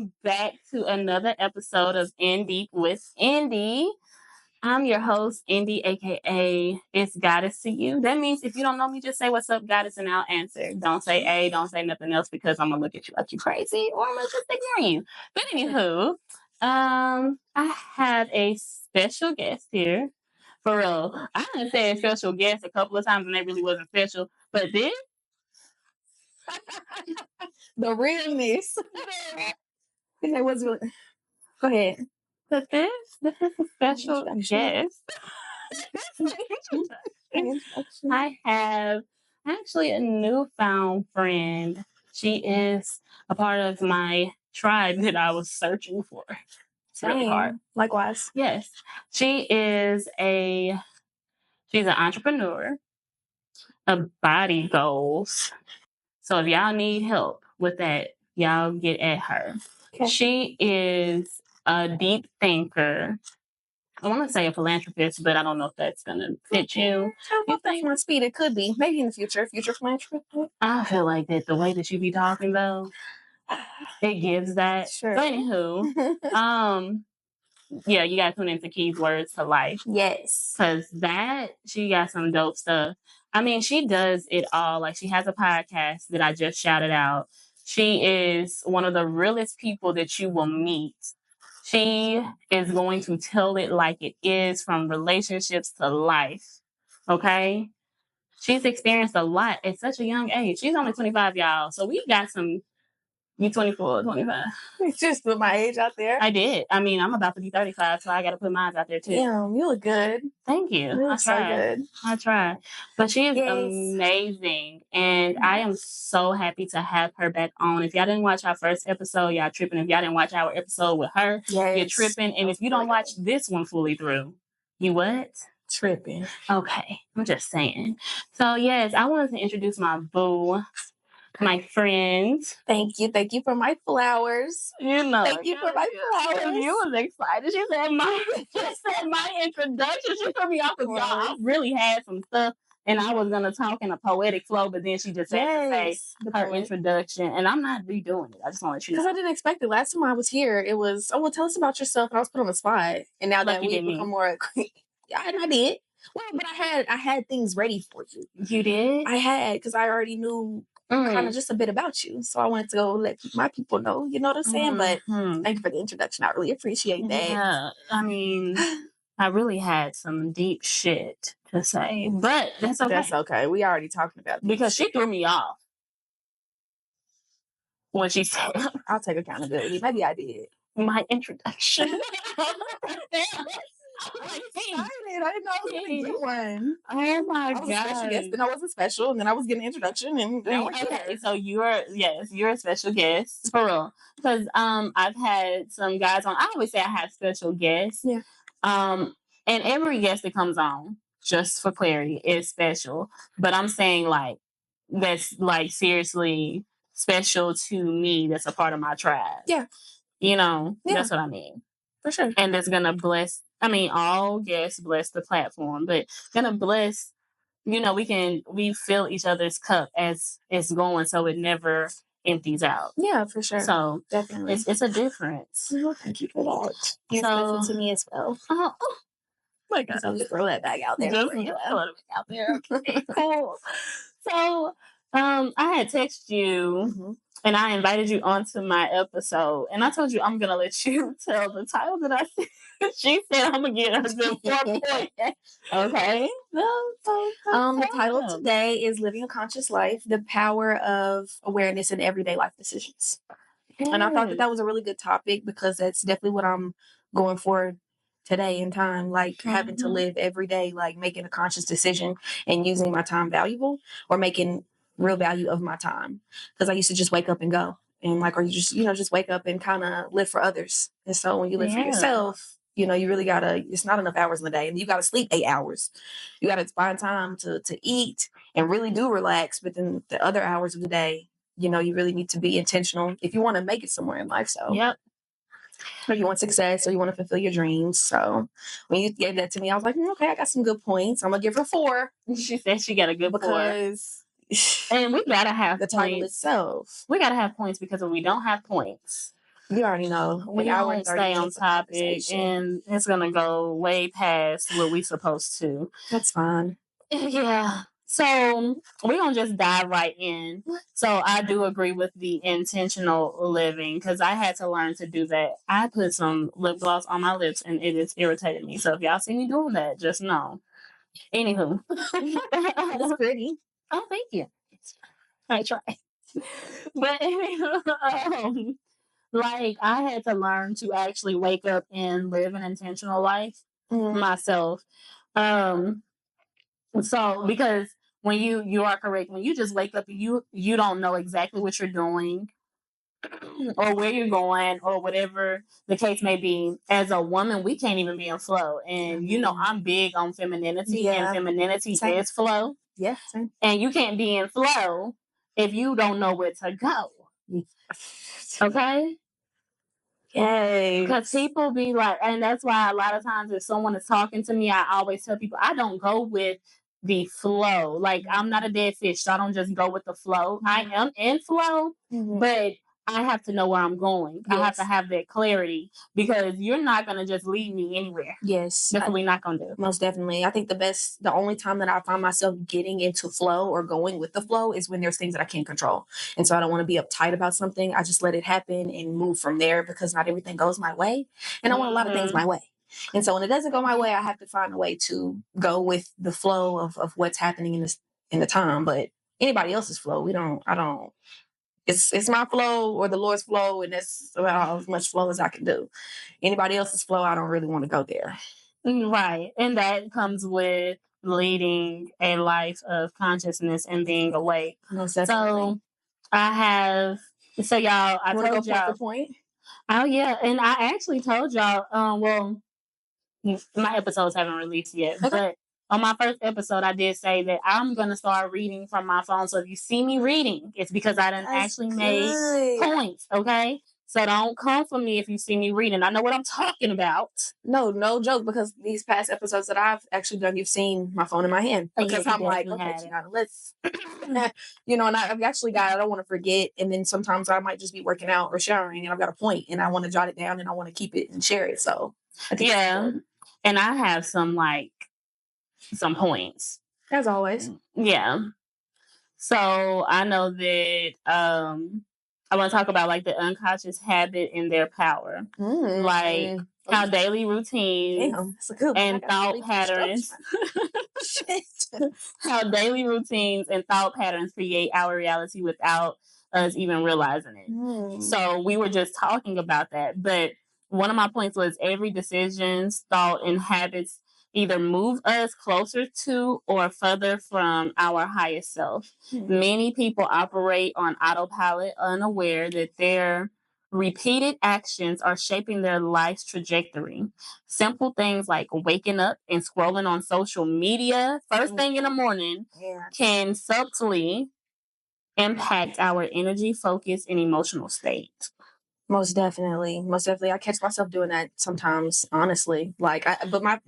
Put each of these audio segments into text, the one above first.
welcome back to another episode of Indy with Indy. I'm your host, Indy, aka It's Goddess to You. That means if you don't know me, just say what's up, Goddess, and I'll answer. Don't say A, don't say nothing else because I'm gonna look at you like you crazy, or I'm gonna just ignore you. But anywho, I have a special guest here. For real, I done said special guest a couple of times and they really wasn't special, but this. The realness. It was really... Go ahead. But this is a special guest. I have actually a newfound friend. She is a part of my tribe that I was searching for. It's really hard. Likewise. Yes. She's an entrepreneur of body goals. So if y'all need help with that, y'all get at her. Okay. She is a deep thinker. I want to say a philanthropist, but I don't know if that's going to fit you. You think my speed? It could be. Maybe in the future. Future philanthropist. I feel like that the way that you be talking, though, it gives that. Sure. But anywho, yeah, you got to tune into Key's Words to Life. Yes. Because she got some dope stuff. I mean, she does it all. Like, she has a podcast that I just shouted out. She is one of the realest people that you will meet. She is going to tell it like it is, from relationships to life. Okay? She's experienced a lot at such a young age. She's only 25, y'all. So we got some... You 24, 25. Just put my age out there. I did. I mean, I'm about to be 35, so I got to put mine out there too. Damn, you look good. Thank you. You look so good. I try. But she is amazing. And I am so happy to have her back on. If y'all didn't watch our first episode, y'all tripping. If y'all didn't watch our episode with her, you're tripping. And if you don't watch this one fully through, you what? Tripping. Okay. I'm just saying. So, yes, I wanted to introduce my boo. My friend. Thank you. Thank you for my flowers. You know. Thank you for my flowers. You was excited. She said my introduction. She put me off of y'all. I really had some stuff and I was gonna talk in a poetic flow, but then she just had to say her introduction. And I'm not redoing it. I just want to because I didn't expect it. Last time I was here, it was, oh well, tell us about yourself. And I was put on the spot. And now that we've become more yeah, and I did. Well, but I had things ready for you. You did? I had, because I already knew kind of just a bit about you. So I wanted to go let my people know, you know what I'm saying? But thank you for the introduction. I really appreciate that. Yeah, I mean, I really had some deep shit to say, but that's okay. That's okay. We already talking about this. Because she threw me off when she said, I'll take accountability. Maybe I did. My introduction. I didn't know I was one. Oh my god! Special guest, then I wasn't special, and then I was getting an introduction. And okay, so you're a special guest for real. Because I've had some guys on. I always say I have special guests. Yeah. And every guest that comes on, just for clarity, is special. But I'm saying like that's like seriously special to me. That's a part of my tribe. Yeah. You know, that's what I mean. For sure. And it's gonna bless. I mean, all guests bless the platform, but gonna bless, you know, we fill each other's cup as it's going, so it never empties out. Yeah, for sure. So definitely, it's a difference. Well, thank you for that. You're special to me as well. Oh my God! So just throw that back out there. Just throw it back out there. Okay, cool. So, I had texted you. And I invited you onto my episode. And I told you I'm going to let you tell the title that I said. She said I'm going to get her good 4 points. Okay. The title today is Living a Conscious Life, the Power of Awareness in Everyday Life Decisions. Yes. And I thought that was a really good topic because that's definitely what I'm going for today in time. Like having to live every day, like making a conscious decision and using my time valuable or making real value of my time, because I used to just wake up and go and like, or you just wake up and kind of live for others. And so when you live for yourself, you really gotta, it's not enough hours in the day and you gotta sleep 8 hours. You gotta find time to eat and really do relax. But then the other hours of the day, you really need to be intentional if you want to make it somewhere in life. So or you want success or you want to fulfill your dreams. So when you gave that to me, I was like, okay, I got some good points. I'm gonna give her 4. She said she got a good 4. And we gotta have the title itself. We gotta have points because if we don't have points, You already know. We don't stay on topic, and it's gonna go way past what we supposed to. That's fine. Yeah. So we're gonna just dive right in. So I do agree with the intentional living because I had to learn to do that. I put some lip gloss on my lips and it is irritated me. So if y'all see me doing that, just know. Anywho. That's pretty. Oh, thank you. I try. But like I had to learn to actually wake up and live an intentional life myself. So because when you are correct, when you just wake up and you don't know exactly what you're doing or where you're going or whatever the case may be, as a woman we can't even be in flow. And you know I'm big on femininity, and femininity is flow. Yeah, same. And you can't be in flow if you don't know where to go. Okay? Yay. Because people be like, and that's why a lot of times if someone is talking to me, I always tell people I don't go with the flow. Like I'm not a dead fish, so I don't just go with the flow. I am in flow, but I have to know where I'm going. Yes. I have to have that clarity because you're not going to just lead me anywhere. Yes. That's what we're not going to do. Most definitely. I think the only time that I find myself getting into flow or going with the flow is when there's things that I can't control. And so I don't want to be uptight about something. I just let it happen and move from there because not everything goes my way. And I want a lot of things my way. And so when it doesn't go my way, I have to find a way to go with the flow of what's happening in the time. But anybody else's flow, I don't. It's my flow or the Lord's flow, and that's about as much flow as I can do. Anybody else's flow, I don't really want to go there. Right. And that comes with leading a life of consciousness and being awake. So I told y'all. Point? Oh yeah. And I actually told y'all, well, my episodes haven't released yet, but on my first episode, I did say that I'm going to start reading from my phone. So if you see me reading, it's because I done actually made points. Okay. So don't come for me if you see me reading. I know what I'm talking about. No joke, because these past episodes that I've actually done, you've seen my phone in my hand. Because I'm like, okay, let's, and I've actually I don't want to forget. And then sometimes I might just be working out or showering and I've got a point and I want to jot it down and I want to keep it and share it. So I think and I have some points. As always. Yeah. So I know that I want to talk about like the unconscious habit and their power. Like how daily routines and thought patterns how daily routines and thought patterns create our reality without us even realizing it. So we were just talking about that, but one of my points was every decisions, thought, and habits either move us closer to or further from our highest self. Many people operate on autopilot, unaware that their repeated actions are shaping their life's trajectory. Simple things like waking up and scrolling on social media first thing in the morning can subtly impact our energy, focus, and emotional state. Most definitely. I catch myself doing that sometimes, honestly. But my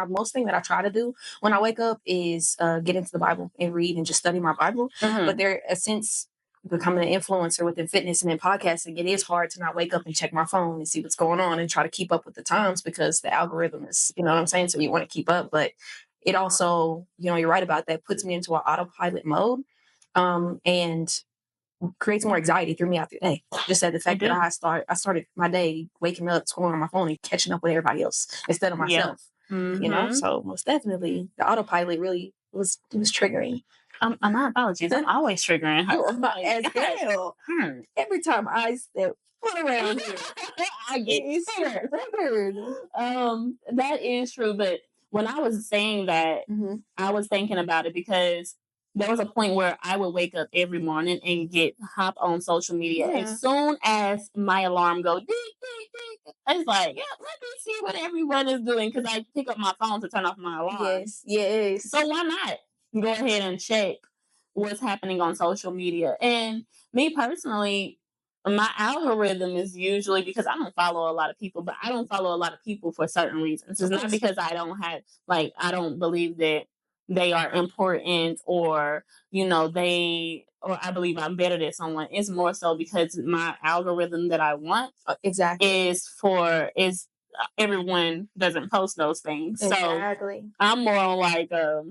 most thing that I try to do when I wake up is get into the Bible and read and just study my Bible. But since becoming an influencer within fitness and in podcasting, it is hard to not wake up and check my phone and see what's going on and try to keep up with the times because the algorithm is, you know what I'm saying? So you want to keep up. But it also, you're right about that, puts me into an autopilot mode. And creates more anxiety through me out the day. Just at the fact that I started my day waking up, scrolling on my phone and catching up with everybody else instead of myself. So most definitely the autopilot really was triggering. My apologies. I'm always triggering her. As hell. Every time I step foot around here, I get triggered. That is true. But when I was saying that, I was thinking about it because there was a point where I would wake up every morning and hop on social media. As soon as my alarm goes, it's like, let me see what everyone is doing because I pick up my phone to turn off my alarm. Yes. So why not go ahead and check what's happening on social media? And me personally, my algorithm is usually because I don't follow a lot of people, but I don't follow a lot of people for certain reasons. It's not because I don't believe that they are important, or or I believe I'm better than someone. It's more so because my algorithm that I want is everyone doesn't post those things. Exactly. So I'm more on like a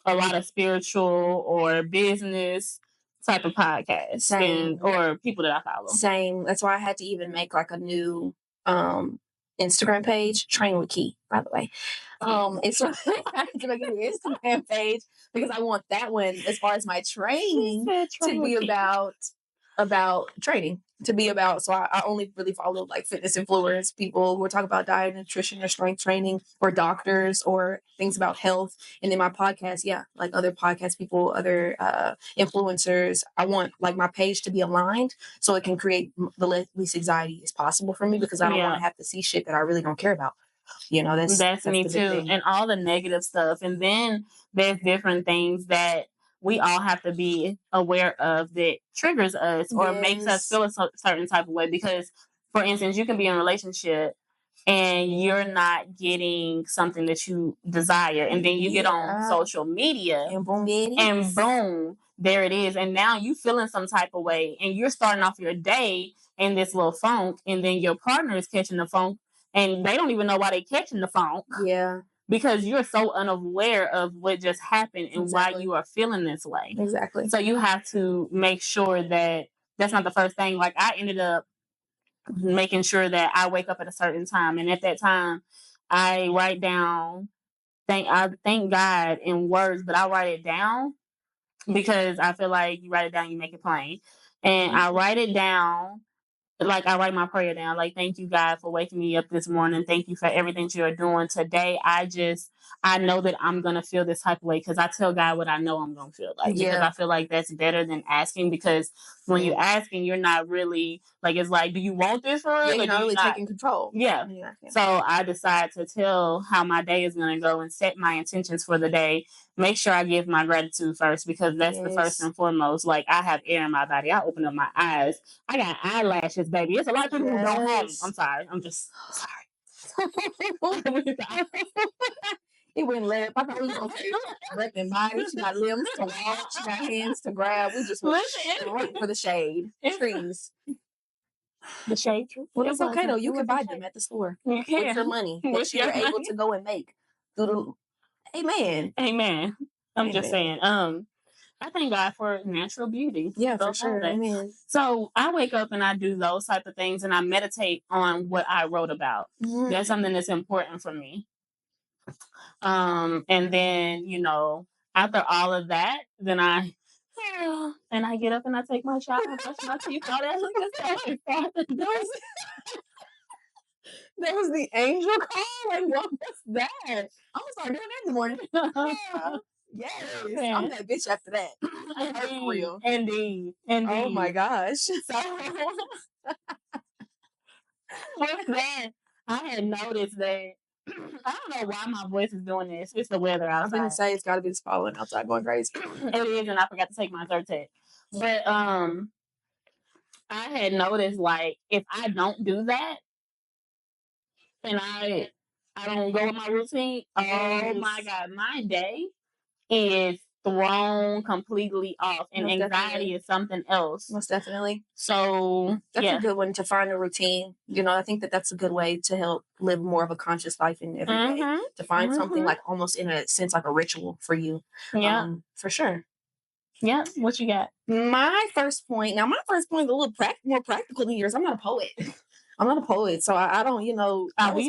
lot of spiritual or business type of podcasts or people that I follow. Same. That's why I had to even make like a new Instagram page, Train with Key, by the way. It's I had to make a new Instagram page because I want that one, as far as my training, to be about training, to be about. So I only really follow like fitness influencers, people who are talking about diet, nutrition, or strength training, or doctors, or things about health. And then my podcast, like other podcast people, other influencers. I want like my page to be aligned so it can create the least anxiety as possible for me, because I don't want to have to see shit that I really don't care about. That's me too. And all the negative stuff. And then there's different things that we all have to be aware of that triggers us or makes us feel a certain type of way. Because, for instance, you can be in a relationship and you're not getting something that you desire, and then you get on social media, and boom, there it is. And now you feeling some type of way, and you're starting off your day in this little funk, and then your partner is catching the funk, and they don't even know why they're catching the funk. Yeah. Because you're so unaware of what just happened and why you are feeling this way. Exactly. So you have to make sure that that's not the first thing. Like, I ended up making sure that I wake up at a certain time, and at that time I write down, thank God in words, but I write it down because I feel like you write it down, you make it plain. And I write it down, like I write my prayer down, like, thank you, God, for waking me up this morning. Thank you for everything you're doing today. I know that I'm going to feel this type of way because I tell God what I know I'm going to feel like. Yeah. Because I feel like that's better than asking, because when you're asking, you're not really, like, it's like, do you want this for real? Yeah, you're not really taking control. Yeah. So I decide to tell how my day is going to go and set my intentions for the day. Make sure I give my gratitude first, because that's the first and foremost. Like, I have air in my body. I open up my eyes. I got eyelashes, baby. It's a lot of people who don't have them. I'm sorry. I'm just sorry. It went left. I thought we was going to say breath and body. She got limbs to walk. She got hands to grab. We just went straight for the shade. Trees. The shade tree. Well, it's okay though. You can buy them at the store with your money that you're able to go and make. Amen. Amen. I'm just saying. I thank God for natural beauty. Yeah, for sure. Amen. So I wake up and I do those type of things, and I meditate on what I wrote about. Mm-hmm. That's something that's important for me. And then, after all of that, then I get up and I take my shower, brush my teeth, all that good stuff. That was the angel call? Like, what was that? I'm gonna start doing that in the morning. Yes. I'm that bitch after that. For real. Indeed. Oh my gosh. So with that, I had noticed that I don't know why my voice is doing this. It's the weather outside. I'm gonna say it's gotta be this falling outside going crazy. It is, and I forgot to take my Zyrtec. But I had noticed, like, if I don't do that and I don't go with my routine, oh my God, my day is thrown completely off, and most anxiety definitely. Is something else. Most definitely. So that's a good one, to find a routine. I think that's a good way to help live more of a conscious life in every day. To find something like almost in a sense like a ritual for you. Yeah, for sure. Yeah. What you got? My first point is a little more practical than yours. I'm not a poet. So I don't, we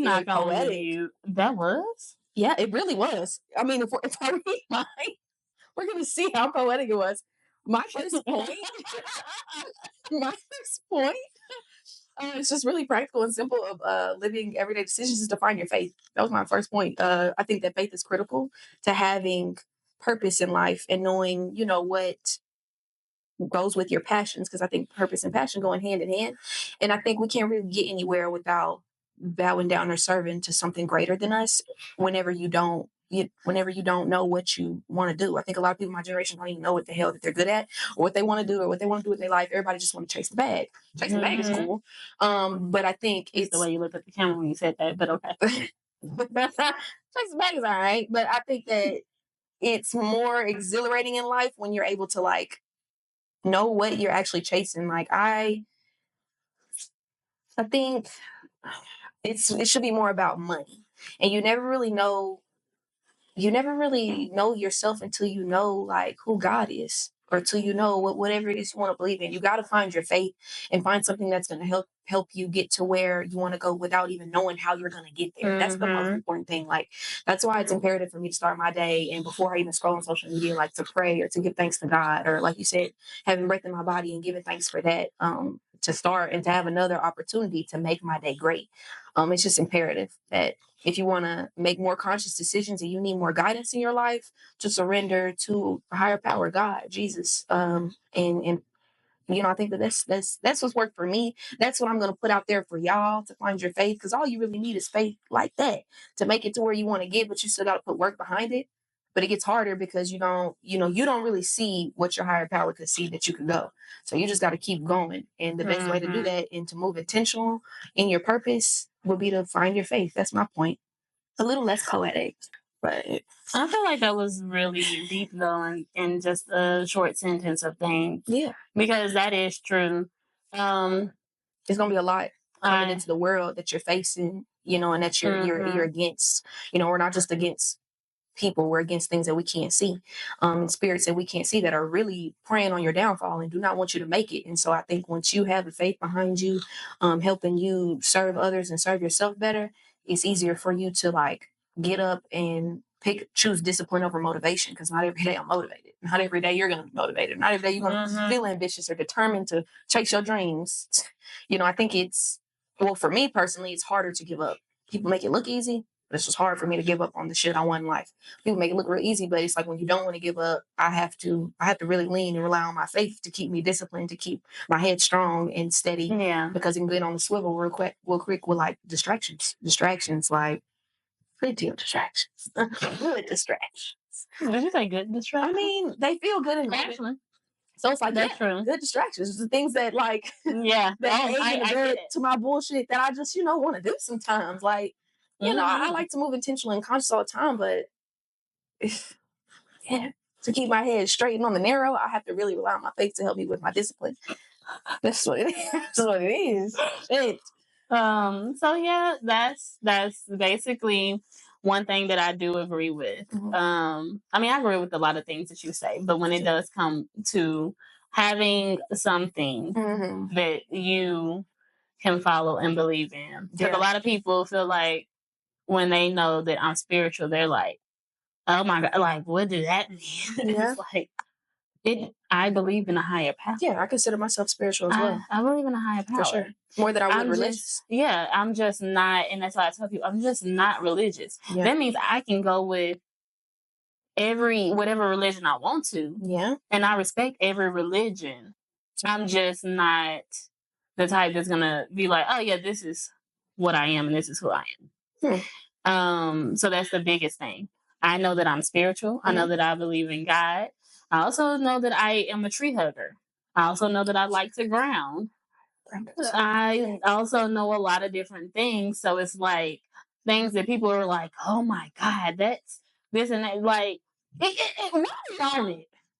not poetic. You. That was? Yeah, it really was. I mean, if I read mine, we're going to see how poetic it was. My first point, it's just really practical and simple of living everyday decisions, is to find your faith. That was my first point. I think that faith is critical to having purpose in life and knowing, what goes with your passions, because I think purpose and passion go hand in hand. And I think we can't really get anywhere without bowing down or serving to something greater than us whenever you don't know what you want to do. I think a lot of people in my generation don't even know what the hell that they're good at, or what they want to do, or what they want to do with their life. Everybody just want to chase the bag. Chase the bag is cool. But I think it's the way you look at the camera when you said that, but okay. Chase the bag is all right. But I think that it's more exhilarating in life when you're able to like know what you're actually chasing. Like I think it should be more about money. And you never really know yourself until you know like who God is, or until you know whatever it is you want to believe in. You got to find your faith and find something that's going to help you get to where you want to go without even knowing how you're going to get there. That's the most important thing. Like that's why it's imperative for me to start my day, and before I even scroll on social media, like to pray or to give thanks to God, or like you said, having breath in my body and giving thanks for that, to start and to have another opportunity to make my day great. It's just imperative that if you want to make more conscious decisions and you need more guidance in your life, to surrender to a higher power, God, Jesus. And I think that's what's worked for me. That's what I'm going to put out there for y'all to find your faith, because all you really need is faith like that to make it to where you want to get, but you still got to put work behind it. But it gets harder because you don't really see what your higher power could see that you could go. So you just got to keep going. And the best way to do that and to move intentional in your purpose would be to find your faith. That's my point. A little less poetic, but I feel like that was really deep though, in just a short sentence of things. Yeah, because that is true. It's gonna be a lot coming into the world that you're facing, and that you're against. We're not just against people, we're against things that we can't see, and spirits that we can't see that are really preying on your downfall and do not want you to make it. And so I think once you have the faith behind you, helping you serve others and serve yourself better, it's easier for you to like get up and choose discipline over motivation, because not every day I'm motivated. Not every day you're going to be motivated. Not every day you're going to feel ambitious or determined to chase your dreams. I think for me personally, it's harder to give up. People make it look easy, but it's just hard for me to give up on the shit I want in life. People make it look real easy, but it's like when you don't want to give up, I have to really lean and rely on my faith to keep me disciplined, to keep my head strong and steady. Yeah. Because it can get on the swivel real quick with like distractions. Distractions, like plenty of distractions. Good distractions. Did you say good distractions? I mean, they feel good in Actually. So it's like, that's true. Good distractions. The things that like, that aid to my bullshit that I just, want to do sometimes. Like, I like to move intentionally and conscious all the time, but to keep my head straight and on the narrow, I have to really rely on my faith to help me with my discipline. That's what it is. That's what it is. Shit. So yeah, that's basically one thing that I do agree with. I mean, I agree with a lot of things that you say, but when it does come to having something that you can follow and believe in, because a lot of people feel like when they know that I'm spiritual, they're like, "Oh my God, like what do that mean?" Yeah. It's like I believe in a higher power. Yeah, I consider myself spiritual as well. I believe in a higher power. For sure. More than I would religious. I'm just not, and that's why I tell people, I'm just not religious. Yeah. That means I can go with whatever religion I want to. Yeah. And I respect every religion. I'm just not the type that's gonna be like, oh yeah, this is what I am and this is who I am. So that's the biggest thing. I know that I'm spiritual. I know that I believe in God. I also know that I am a tree hugger. I also know that I like to ground. I also know a lot of different things. So it's like things that people are like, oh my God, that's this and that. Like, it.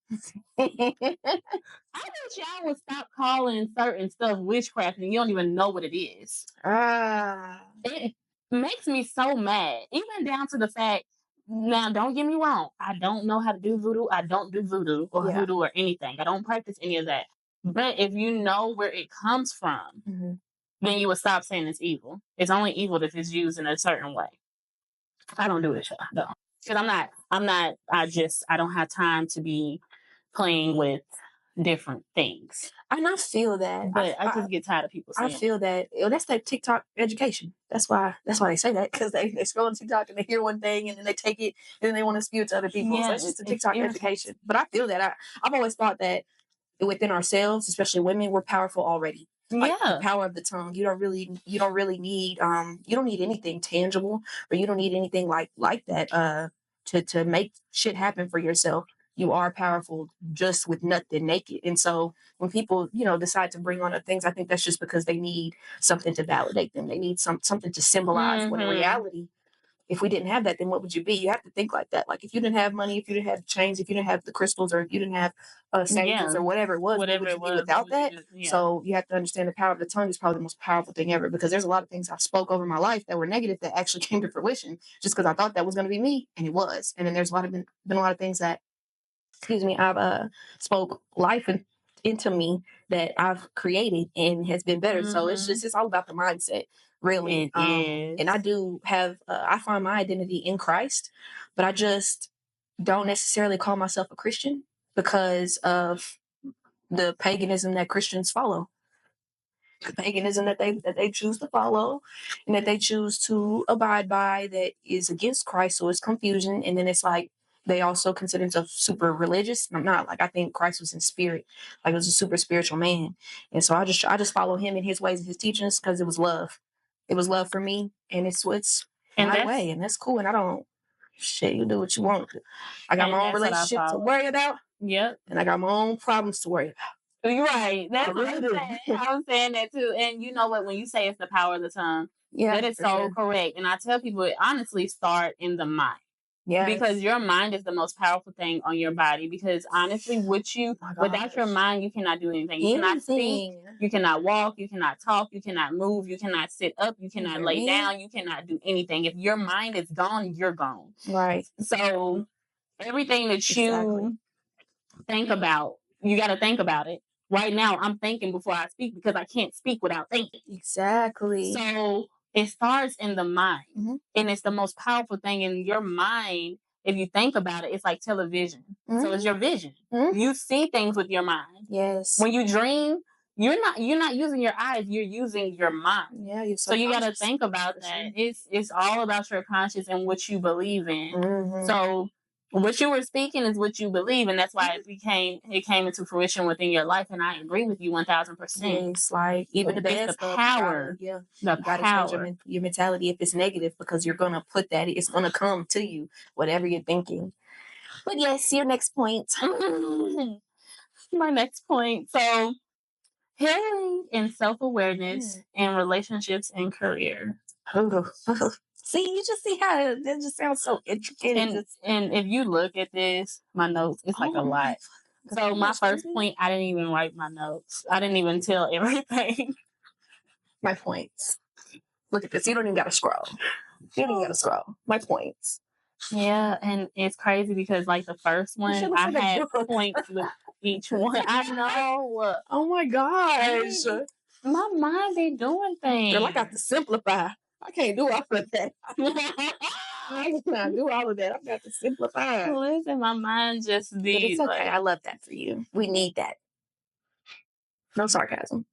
I wish y'all would stop calling certain stuff witchcraft and you don't even know what it is. It makes me so mad, even down to the fact. Now, don't get me wrong. I don't know how to do voodoo. I don't do voodoo or hoodoo or anything. I don't practice any of that. But if you know where it comes from, then you would stop saying it's evil. It's only evil if it's used in a certain way. I don't do it, though. Because I don't have time to be playing with different things. And I feel that. But I just get tired of people saying I feel that. That's that TikTok education. That's why they say that, because they scroll on TikTok and they hear one thing and then they take it and then they want to spew it to other people. Yeah, so it's just a TikTok education. But I feel that. I've always thought that within ourselves, especially women, we're powerful already. Like the power of the tongue. You don't really need you don't need anything tangible, or you don't need anything like that to make shit happen for yourself. You are powerful just with nothing, naked. And so when people, decide to bring on other things, I think that's just because they need something to validate them. They need something to symbolize when in reality, if we didn't have that, then what would you be? You have to think like that. Like if you didn't have money, if you didn't have chains, if you didn't have the crystals, or if you didn't have sages or whatever it was, what would you be without that? So you have to understand the power of the tongue is probably the most powerful thing ever, because there's a lot of things I spoke over my life that were negative that actually came to fruition just because I thought that was going to be me, and it was. And then there's been a lot of things that, I've spoke life into me that I've created and has been better. So it's all about the mindset, really. It is. And I do have I find my identity in Christ, but I just don't necessarily call myself a Christian because of the paganism that Christians follow. The paganism that they choose to follow and that they choose to abide by, that is against Christ. So it's confusion. And then it's like they also consider themselves super religious. I'm not. Like, I think Christ was in spirit, like, he was a super spiritual man. And so I just follow him in his ways and his teachings because it was love. It was love for me, and it's my way, and that's cool. And I don't, you do what you want. I got my own relationship to worry about. Yep. And I got my own problems to worry about. You're right. That's what I'm saying. I'm saying that too. And you know what? When you say it's the power of the tongue, that is so correct. And I tell people, it honestly start in the mind. Yeah. Because your mind is the most powerful thing on your body. Because honestly, without your mind, you cannot do anything. You cannot speak. You cannot walk. You cannot talk. You cannot move. You cannot sit up. You cannot lay down. You cannot do anything. If your mind is gone, you're gone. Right. So everything that you think about, you got to think about it. Right now, I'm thinking before I speak because I can't speak without thinking. Exactly. So it starts in the mind. And it's the most powerful thing in your mind. If you think about it, it's like television. So it's your vision. You see things with your mind. Yes. When you dream, you're not using your eyes, you're using your mind. Yeah, so you got to think about that. It's all about your conscience and what you believe in. So what you were speaking is what you believe, and that's why it came into fruition within your life. And I agree with you 1,000%. It's like even the bad stuff, power. The power. Your mentality, if it's negative, because you're gonna put that, it's gonna come to you, whatever you're thinking. But yes, your next point. My next point. So healing and self-awareness in relationships and career. See, you just see how it just sounds so intricate. And if you look at this, my notes, it's like a lot. So my first point, I didn't even write my notes. I didn't even tell everything. My points. Look at this. You don't even got to scroll. My points. Yeah, and it's crazy because like the first one, I had points with each one. I know. Oh my gosh. My mind be doing things. Girl, I got to simplify. I can't do all of that. I cannot do all of that. I've got to simplify. Listen, my mind just be. But it's okay. I love that for you. We need that. No sarcasm.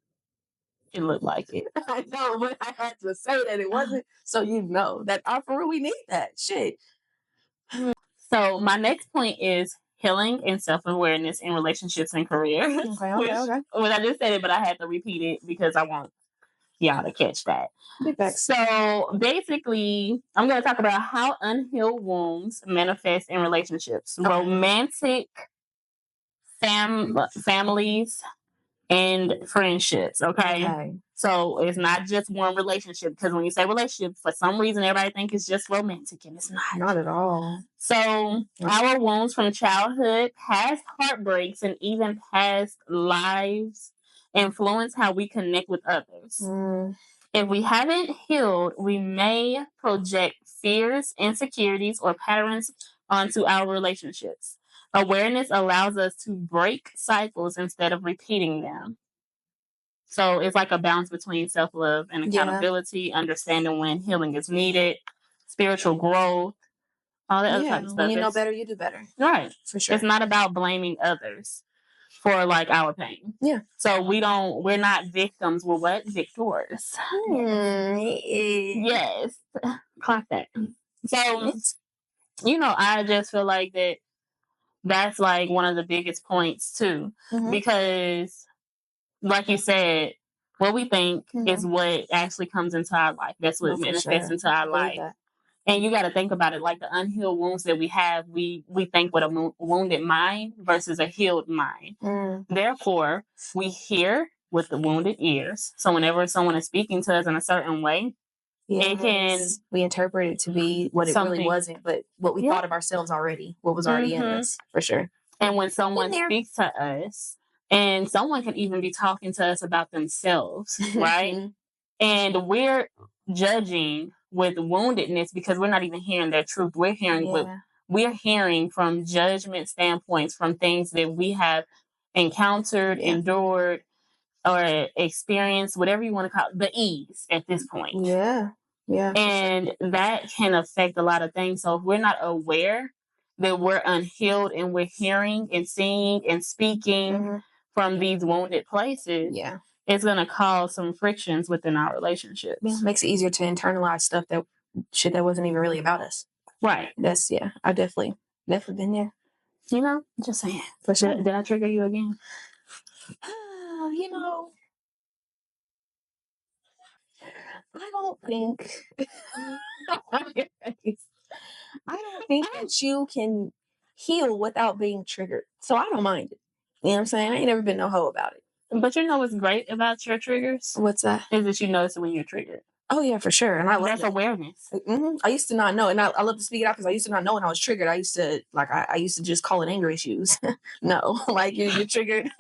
It looked like it. I know, but I had to say that it wasn't, so you know that for real we need that shit. So my next point is healing and self-awareness in relationships and career. Okay. Well, I just said it, but I had to repeat it because I want y'all to catch that. So basically, I'm going to talk about how unhealed wounds manifest in relationships, romantic families, and friendships. Okay. So it's not just one relationship, because when you say relationship, for some reason everybody thinks it's just romantic, and it's not at all. So our wounds from childhood, past heartbreaks, and even past lives influence how we connect with others. If we haven't healed, we may project fears, insecurities, or patterns onto our relationships. Awareness allows us to break cycles instead of repeating them. So it's like a balance between self-love and accountability, understanding when healing is needed, spiritual growth, all that other type of stuff. When you know better, you do better. Right. For sure. It's not about blaming others for like our pain. Yeah. So we're not victims, we're what? Victors. Yes. Clock that. So, I just feel like that's like one of the biggest points too. Because like you said, what we think is what actually comes into our life. That's what manifests into our life. And you got to think about it, like the unhealed wounds that we have, we think with a wounded mind versus a healed mind. Therefore, we hear with the wounded ears. So whenever someone is speaking to us in a certain way, It can we interpret it to be what it really wasn't, but what we thought of ourselves already, what was already in us, for sure. And when someone speaks to us, and someone can even be talking to us about themselves, right? And we're judging with woundedness because we're not even hearing their truth. We're hearing from judgment standpoints, from things that we have encountered, endured, or experienced, whatever you want to call it, the ease at this point. Yeah. And that can affect a lot of things. So if we're not aware that we're unhealed and we're hearing and seeing and speaking from these wounded places, it's going to cause some frictions within our relationships. Yeah, makes it easier to internalize stuff that wasn't even really about us. Right. That's I definitely been there. You know, just saying. For sure. Did I trigger you again? You know, I don't think that you can heal without being triggered. So I don't mind it. You know what I'm saying? I ain't never been no hoe about it. But you know what's great about your triggers? What's that? Is that you notice when you're triggered. Oh, yeah, for sure. And I love That's awareness. I used to not know. And I love to speak it out because I used to not know when I was triggered. I used to I used to just call it anger issues. No, like you're triggered.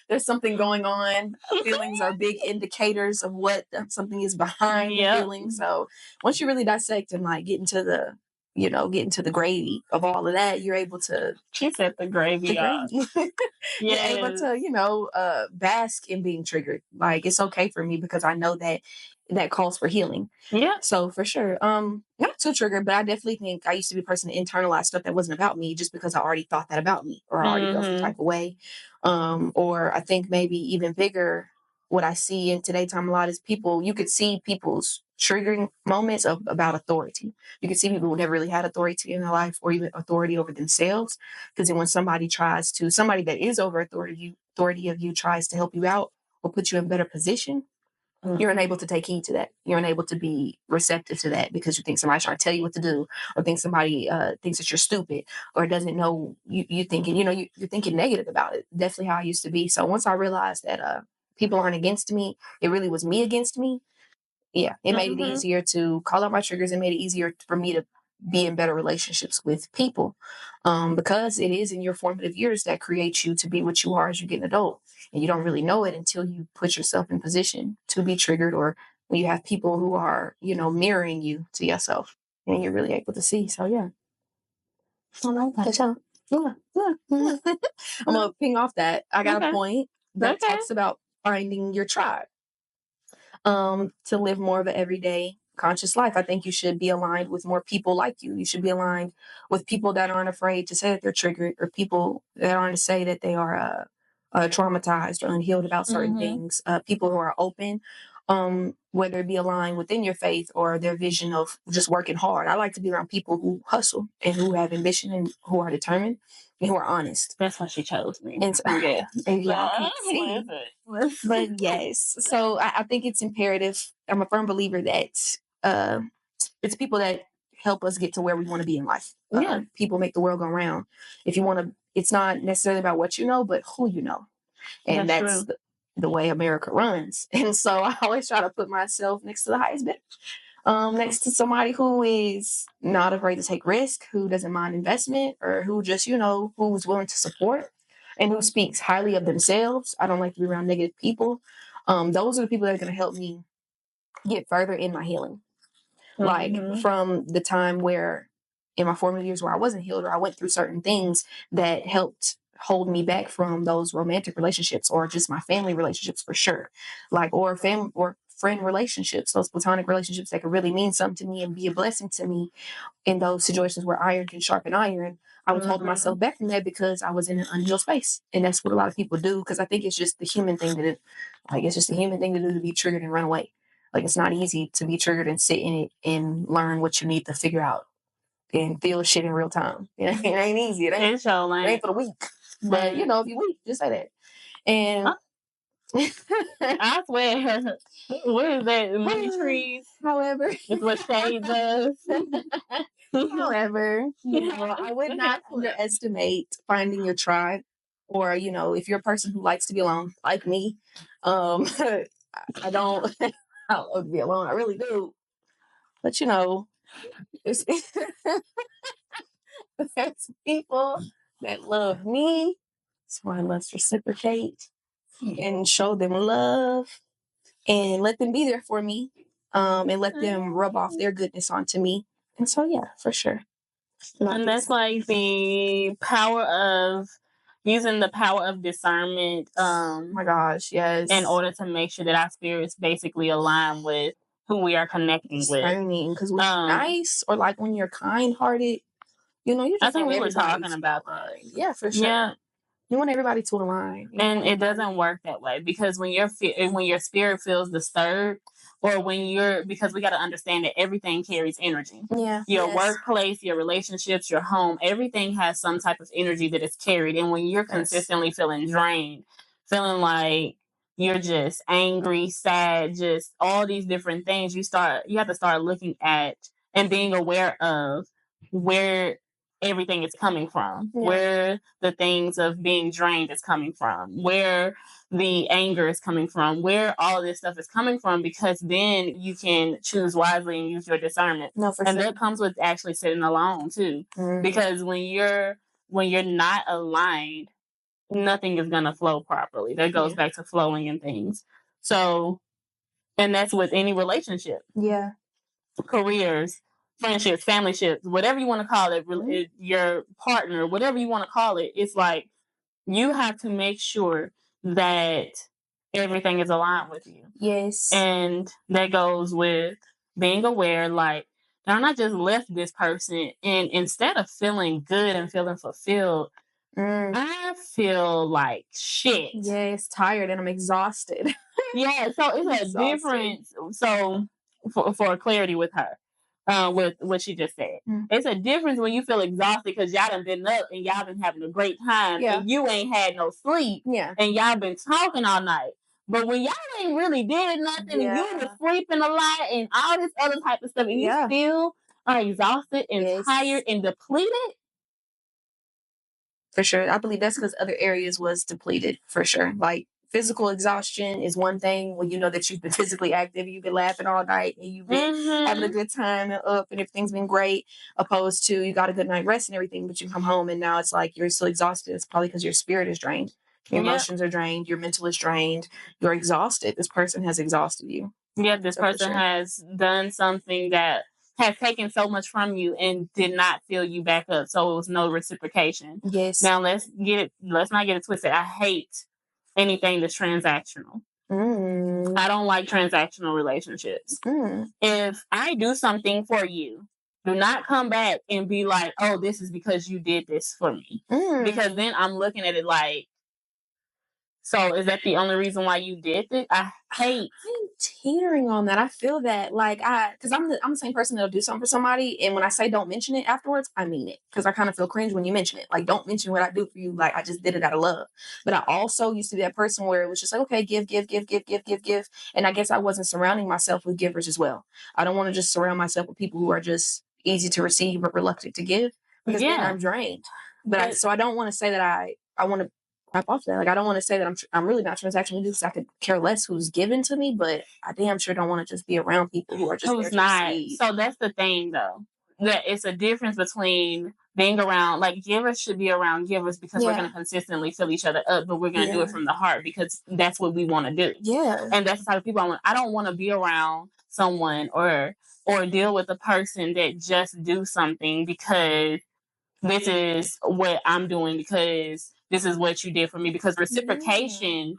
There's something going on. Feelings are big indicators of what something is behind the feeling. So once you really dissect and like get into the gravy of all of that, you're able to. She said the gravy. You're able to, bask in being triggered. Like it's okay for me because I know that calls for healing. Yeah. So for sure. Not too triggered, but I definitely think I used to be a person to internalize stuff that wasn't about me just because I already thought that about me or I already felt some type of way. Or I think maybe even bigger, what I see in today's time a lot is you could see people's triggering moments about authority. You can see people who never really had authority in their life or even authority over themselves. Because then when somebody that is over authority of you tries to help you out or put you in a better position, you're unable to take heed to that. You're unable to be receptive to that because you think somebody's trying to tell you what to do, or think somebody thinks that you're stupid or doesn't know you thinking, you're thinking negative about it. Definitely how I used to be. So once I realized that people aren't against me, it really was me against me. Yeah, it made it easier to call out my triggers. It made it easier for me to be in better relationships with people because it is in your formative years that creates you to be what you are as you get an adult. And you don't really know it until you put yourself in position to be triggered or when you have people who are, mirroring you to yourself and you're really able to see. So, yeah. I like that. Yeah. I'm going to ping off that. I got a point that talks about finding your tribe. To live more of an everyday conscious life. I think you should be aligned with more people like you. You should be aligned with people that aren't afraid to say that they're triggered or people that aren't to say that they are traumatized or unhealed about certain things. People who are open, whether it be aligned within your faith or their vision of just working hard. I like to be around people who hustle and who have ambition and who are determined and who are honest. That's why she chose me. And so, and y'all can see. But yes, so I think it's imperative. I'm a firm believer that it's people that help us get to where we want to be in life. People make the world go round. If you want to, it's not necessarily about what you know, but who you know. And that's the way America runs. And so I always try to put myself next to the highest bidder. Next to somebody who is not afraid to take risk, who doesn't mind investment, or who just, who's willing to support and who speaks highly of themselves. I don't like to be around negative people. Those are the people that are going to help me get further in my healing. Like from the time where in my formative years where I wasn't healed or I went through certain things that helped hold me back from those romantic relationships or just my family relationships for sure. Or family or friend relationships, those platonic relationships that could really mean something to me and be a blessing to me in those situations where iron can sharpen iron. I was holding myself back from that because I was in an unhealed space. And that's what a lot of people do because I think it's just the human thing to do. It's just a human thing to do to be triggered and run away. It's not easy to be triggered and sit in it and learn what you need to figure out and feel shit in real time. It ain't easy. It ain't for the weak. But, if you're weak, just say that. And I swear, what is that? Money trees. However, it's what shade does. However, I would not underestimate finding your tribe, or if you're a person who likes to be alone, like me. I don't. I love to be alone. I really do. But there's, there's people that love me, so I must reciprocate and show them love and let them be there for me, and let them rub off their goodness onto me. And so, yeah, for sure. And that's like the power of using the power of discernment. Oh my gosh, yes. In order to make sure that our spirits basically align with who we are connecting with. Because when you're nice or like when you're kind-hearted, you just I think want we were talking everybody about to align. that. Yeah, for sure. Yeah. You want everybody to align. And it doesn't work that way, because when your spirit feels disturbed, or because we got to understand that everything carries energy. Yeah. Your workplace, your relationships, your home, everything has some type of energy that is carried. And when you're consistently feeling drained, feeling like you're just angry, sad, just all these different things, you have to start looking at and being aware of where everything is coming from, where the things of being drained is coming from, where the anger is coming from, where all of this stuff is coming from, because then you can choose wisely and use your discernment. No, for and sure. That comes with actually sitting alone too. Because when you're not aligned, nothing is going to flow properly. That goes back to flowing and things. So, and that's with any relationship. Yeah. Careers, friendships, family ships, whatever you want to call it, your partner, whatever you want to call it, it's like you have to make sure that everything is aligned with you. Yes. And that goes with being aware, like, darn, I just left this person, and instead of feeling good and feeling fulfilled, I feel like shit. Yes, tired and I'm exhausted. Yeah, so it's a difference. So for clarity with her, with what she just said, it's a difference when you feel exhausted because y'all done been up and y'all been having a great time, and you ain't had no sleep, and y'all been talking all night. But when y'all ain't really did nothing, and you were sleeping a lot and all this other type of stuff, and you still are exhausted and tired and depleted. For sure. I believe that's because other areas was depleted, for sure. Like physical exhaustion is one thing when you know that you've been physically active, you've been laughing all night, and you've been having a good time and up, and everything's been great, opposed to you got a good night rest and everything, but you come home and now it's like you're so exhausted. It's probably because your spirit is drained. Your emotions are drained. Your mental is drained. You're exhausted. This person has exhausted you. Yeah, this person has done something that has taken so much from you and did not fill you back up. So it was no reciprocation. Yes. Now let's not get it twisted. I hate anything that's transactional. I don't like transactional relationships. If I do something for you, do not come back and be like, oh, this is because you did this for me. Because then I'm looking at it like, so is that the only reason why you did it? I'm teetering on that. I feel that because I'm the same person that'll do something for somebody, and when I say don't mention it afterwards, I mean it, because I kind of feel cringe when you mention it. Like, don't mention what I do for you. Like, I just did it out of love. But I also used to be that person where it was just like, okay, give, and I guess I wasn't surrounding myself with givers as well. I don't want to just surround myself with people who are just easy to receive but reluctant to give, because then I'm drained. But so I don't want to say that I want to off that. Like, I don't want to say that I'm really not transactional because I could care less who's given to me, but I damn sure don't want to just be around people who are just there to receive. So that's the thing, though. That it's a difference between being around, like, givers should be around givers because we're going to consistently fill each other up, but we're going to do it from the heart because that's what we want to do. Yeah. And that's the type of people I want. I don't want to be around someone or deal with a person that just do something because this is what I'm doing, because this is what you did for me. Because reciprocation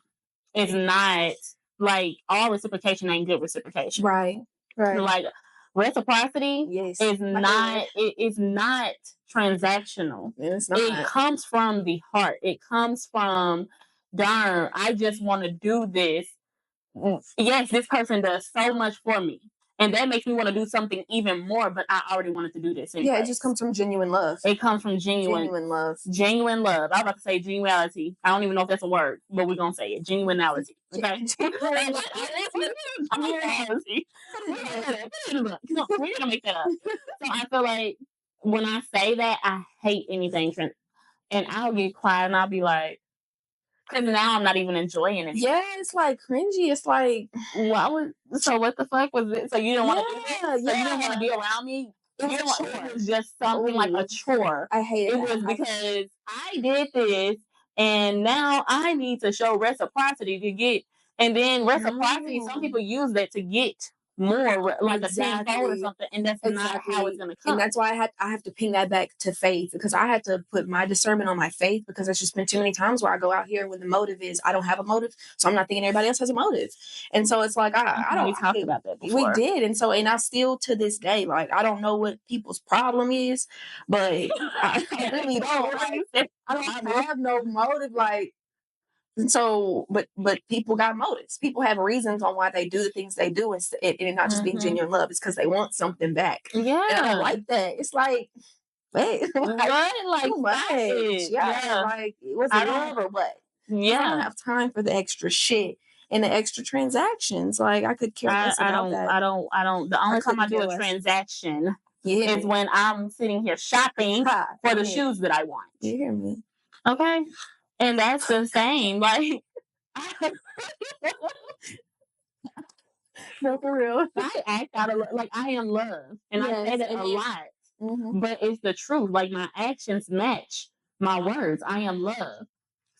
is not, like, all reciprocation ain't good reciprocation. Right. Like, reciprocity is not, it is not transactional. It's not. It comes from the heart. It comes from, darn, I just want to do this. Yes, this person does so much for me. And that makes me want to do something even more, but I already wanted to do this anyway. Yeah, it just comes from genuine love. It comes from genuine love. Genuine love. I was about to say genuality. I don't even know if that's a word, but we're going to say it. Genuinality. Okay? Genuality. We're going to make that up. So I feel like when I say that, I hate anything. And I'll get quiet and I'll be like, Because now I'm not even enjoying it. Yeah, it's like cringy. It's like, so what the fuck was it? So you didn't want to do this? So you didn't want to be around me? It was just something like a chore. I hate it. It was because I did this, and now I need to show reciprocity to get, and then reciprocity, some people use that to get more, like a tenfold or something, and that's not how it's gonna come. And that's why I have to ping that back to faith, because I had to put my discernment on my faith, because there's just been too many times where I go out here when the motive is I don't have a motive, so I'm not thinking everybody else has a motive, and so it's like I don't. We talked about that before. We did, and I still to this day, like, I don't know what people's problem is, but I really don't. Like, I don't have no motive, like. And so, but people got motives. People have reasons on why they do the things they do, and not just being genuine love. It's because they want something back. Yeah, and I don't like that. It's like, wait, like too much. Yeah, like, was it love or what? Yeah, I don't have time for the extra shit and the extra transactions. Like, I could care less about that. I don't. The only time I do a transaction is when I'm sitting here shopping for the shoes that I want. You hear me? Okay. And that's the same. Like, no, for real. I act out of like I am love, and I say that a lot. But it's the truth. Like, my actions match my words. I am love.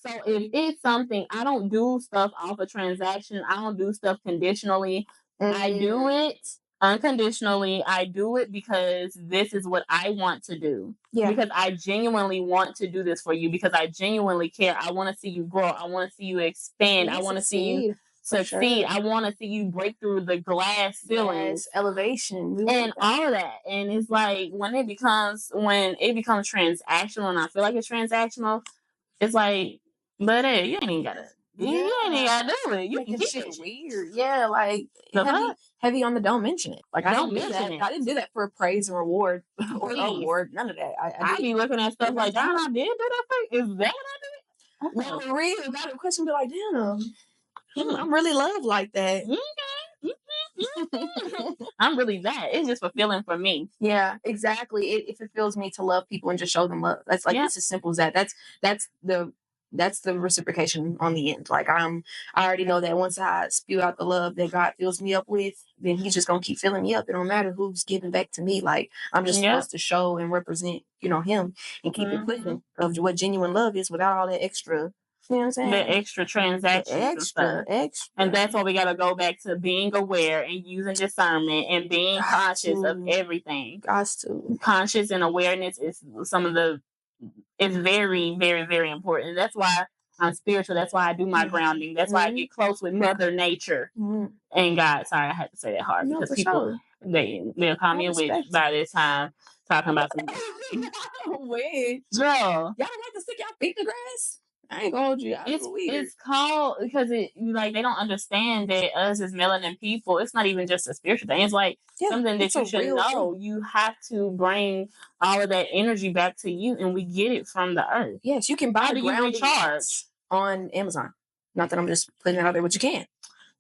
So if it's something, I don't do stuff off a transaction. I don't do stuff conditionally. I do it unconditionally. I do it because this is what I want to do. Yeah. Because I genuinely want to do this for you, because I genuinely care. I want to see you grow. I want to see you expand. I want to see you succeed. I want to see you break through the glass ceilings. Elevation. And all of that. And it's like, when it becomes transactional, and I feel like it's transactional, it's like, but hey, you ain't even gotta. You ain't even gotta do it. You can keep shit weird. Yeah, like heavy on the don't mention it. Like, I don't mention it. I didn't do that for praise and reward or award. None of that. I be looking at stuff like, damn, I did do that for you. Is that what I did? No, for real. Got a question, be like, damn, I'm really loved like that. I'm really that. It's just fulfilling for me. Yeah, exactly. It fulfills me to love people and just show them love. That's like, it's as simple as that. That's the reciprocation on the end. Like, I already know that once I spew out the love that God fills me up with, then He's just gonna keep filling me up. It don't matter who's giving back to me. Like, I'm just supposed to show and represent, Him, and keep it pushing of what genuine love is, without all that extra. You know what I'm saying? The extra transactions. Extra. And that's why we got to go back to being aware and using discernment and being conscious of everything. Conscious and awareness is it's very, very, very important. That's why I'm spiritual. That's why I do my grounding. That's why I get close with Mother Nature and God. Sorry, I had to say that hard, because people, they'll call me a witch by this time, talking about some witch. Girl. Y'all don't like to stick y'all feet in the grass? I ain't gonna hold you. It's called, because they don't understand that us as melanin people, it's not even just a spiritual thing. It's like something that you should know. Thing. You have to bring all of that energy back to you, and we get it from the earth. Yes, you can buy grounding mats on Amazon. Not that I'm just putting it out there, but you can.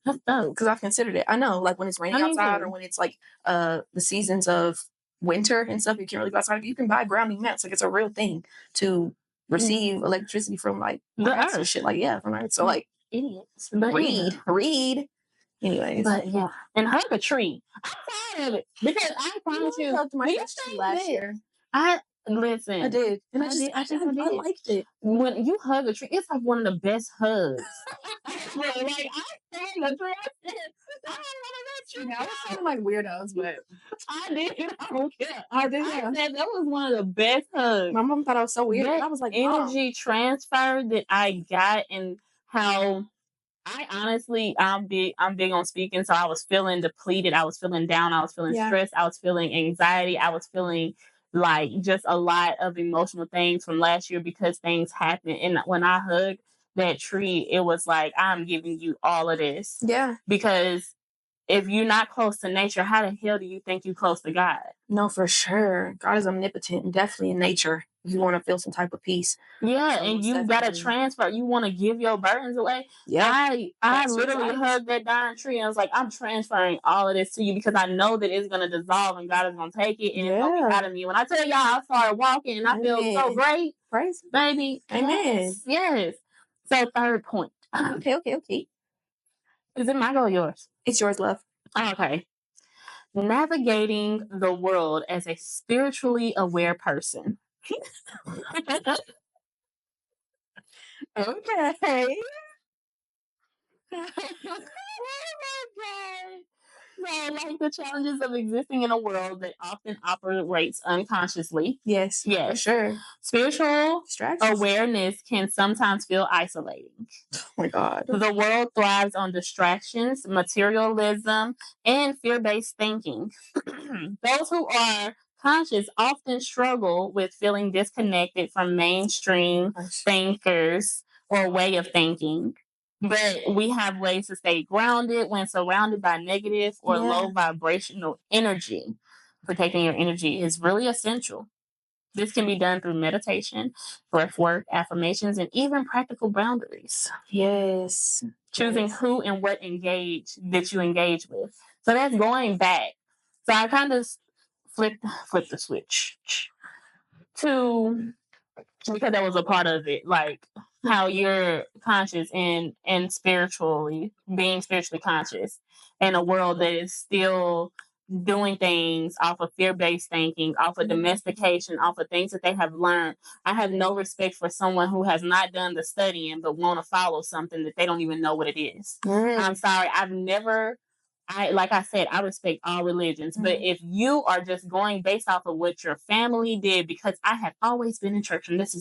Because I've considered it. I know, like, when it's raining outside, or when it's like the seasons of winter and stuff, you can't really go outside. You can buy grounding mats. Like, it's a real thing to receive electricity from, like, the earth and shit. Like, from earth. So, like, idiots. Read. Anyways. But yeah. And hug a tree. I'm tired of it. Because I promise you. I hugged my tree last year. Listen. I did. And I liked it. When you hug a tree, it's like one of the best hugs. Like, I hug a tree. I don't want to let you. I was kind of like weirdos, but I did. I don't care. I did. I said that was one of the best hugs. My mom thought I was so weird. I was like, energy transfer that I got, and how I honestly, I'm big on speaking. So I was feeling depleted. I was feeling down. I was feeling stressed. I was feeling anxiety. I was feeling like just a lot of emotional things from last year, because things happened. And when I hugged that tree, it was like, I'm giving you all of this. Yeah. Because if you're not close to nature, how the hell do you think you're close to God? No, for sure. God is omnipotent and definitely in nature. You want to feel some type of peace. Yeah, and you got to transfer. You want to give your burdens away. Yeah. I literally hugged that dying tree, and I was like, I'm transferring all of this to you, because I know that it's going to dissolve and God is going to take it, and it's going to be out of me. When I tell y'all, I started walking and I feel so great. Praise. Baby. Amen. Yes. So third point. Okay. Is it my goal or yours? It's yours, love. Okay. Navigating the world as a spiritually aware person. Okay. No, like the challenges of existing in a world that often operates unconsciously. Yes, for sure. Spiritual Distractions. awareness can sometimes feel isolating. Oh my God. The world thrives on distractions, materialism, and fear based thinking. Those who are conscious often struggle with feeling disconnected from mainstream thinkers or way of thinking. But we have ways to stay grounded when surrounded by negative or low vibrational energy. Protecting your energy is really essential. This can be done through meditation, breath work, affirmations, and even practical boundaries. Yes. Choosing who and what that you engage with. So that's going back. So I kind of flipped the switch to, because that was a part of it, like how you're conscious and spiritually being spiritually conscious in a world that is still doing things off of fear-based thinking, off of domestication, off of things that they have learned. I have no respect for someone who has not done the studying but want to follow something that they don't even know what it is. I'm sorry, like I said, I respect all religions, but if you are just going based off of what your family did, because I have always been in church, and that's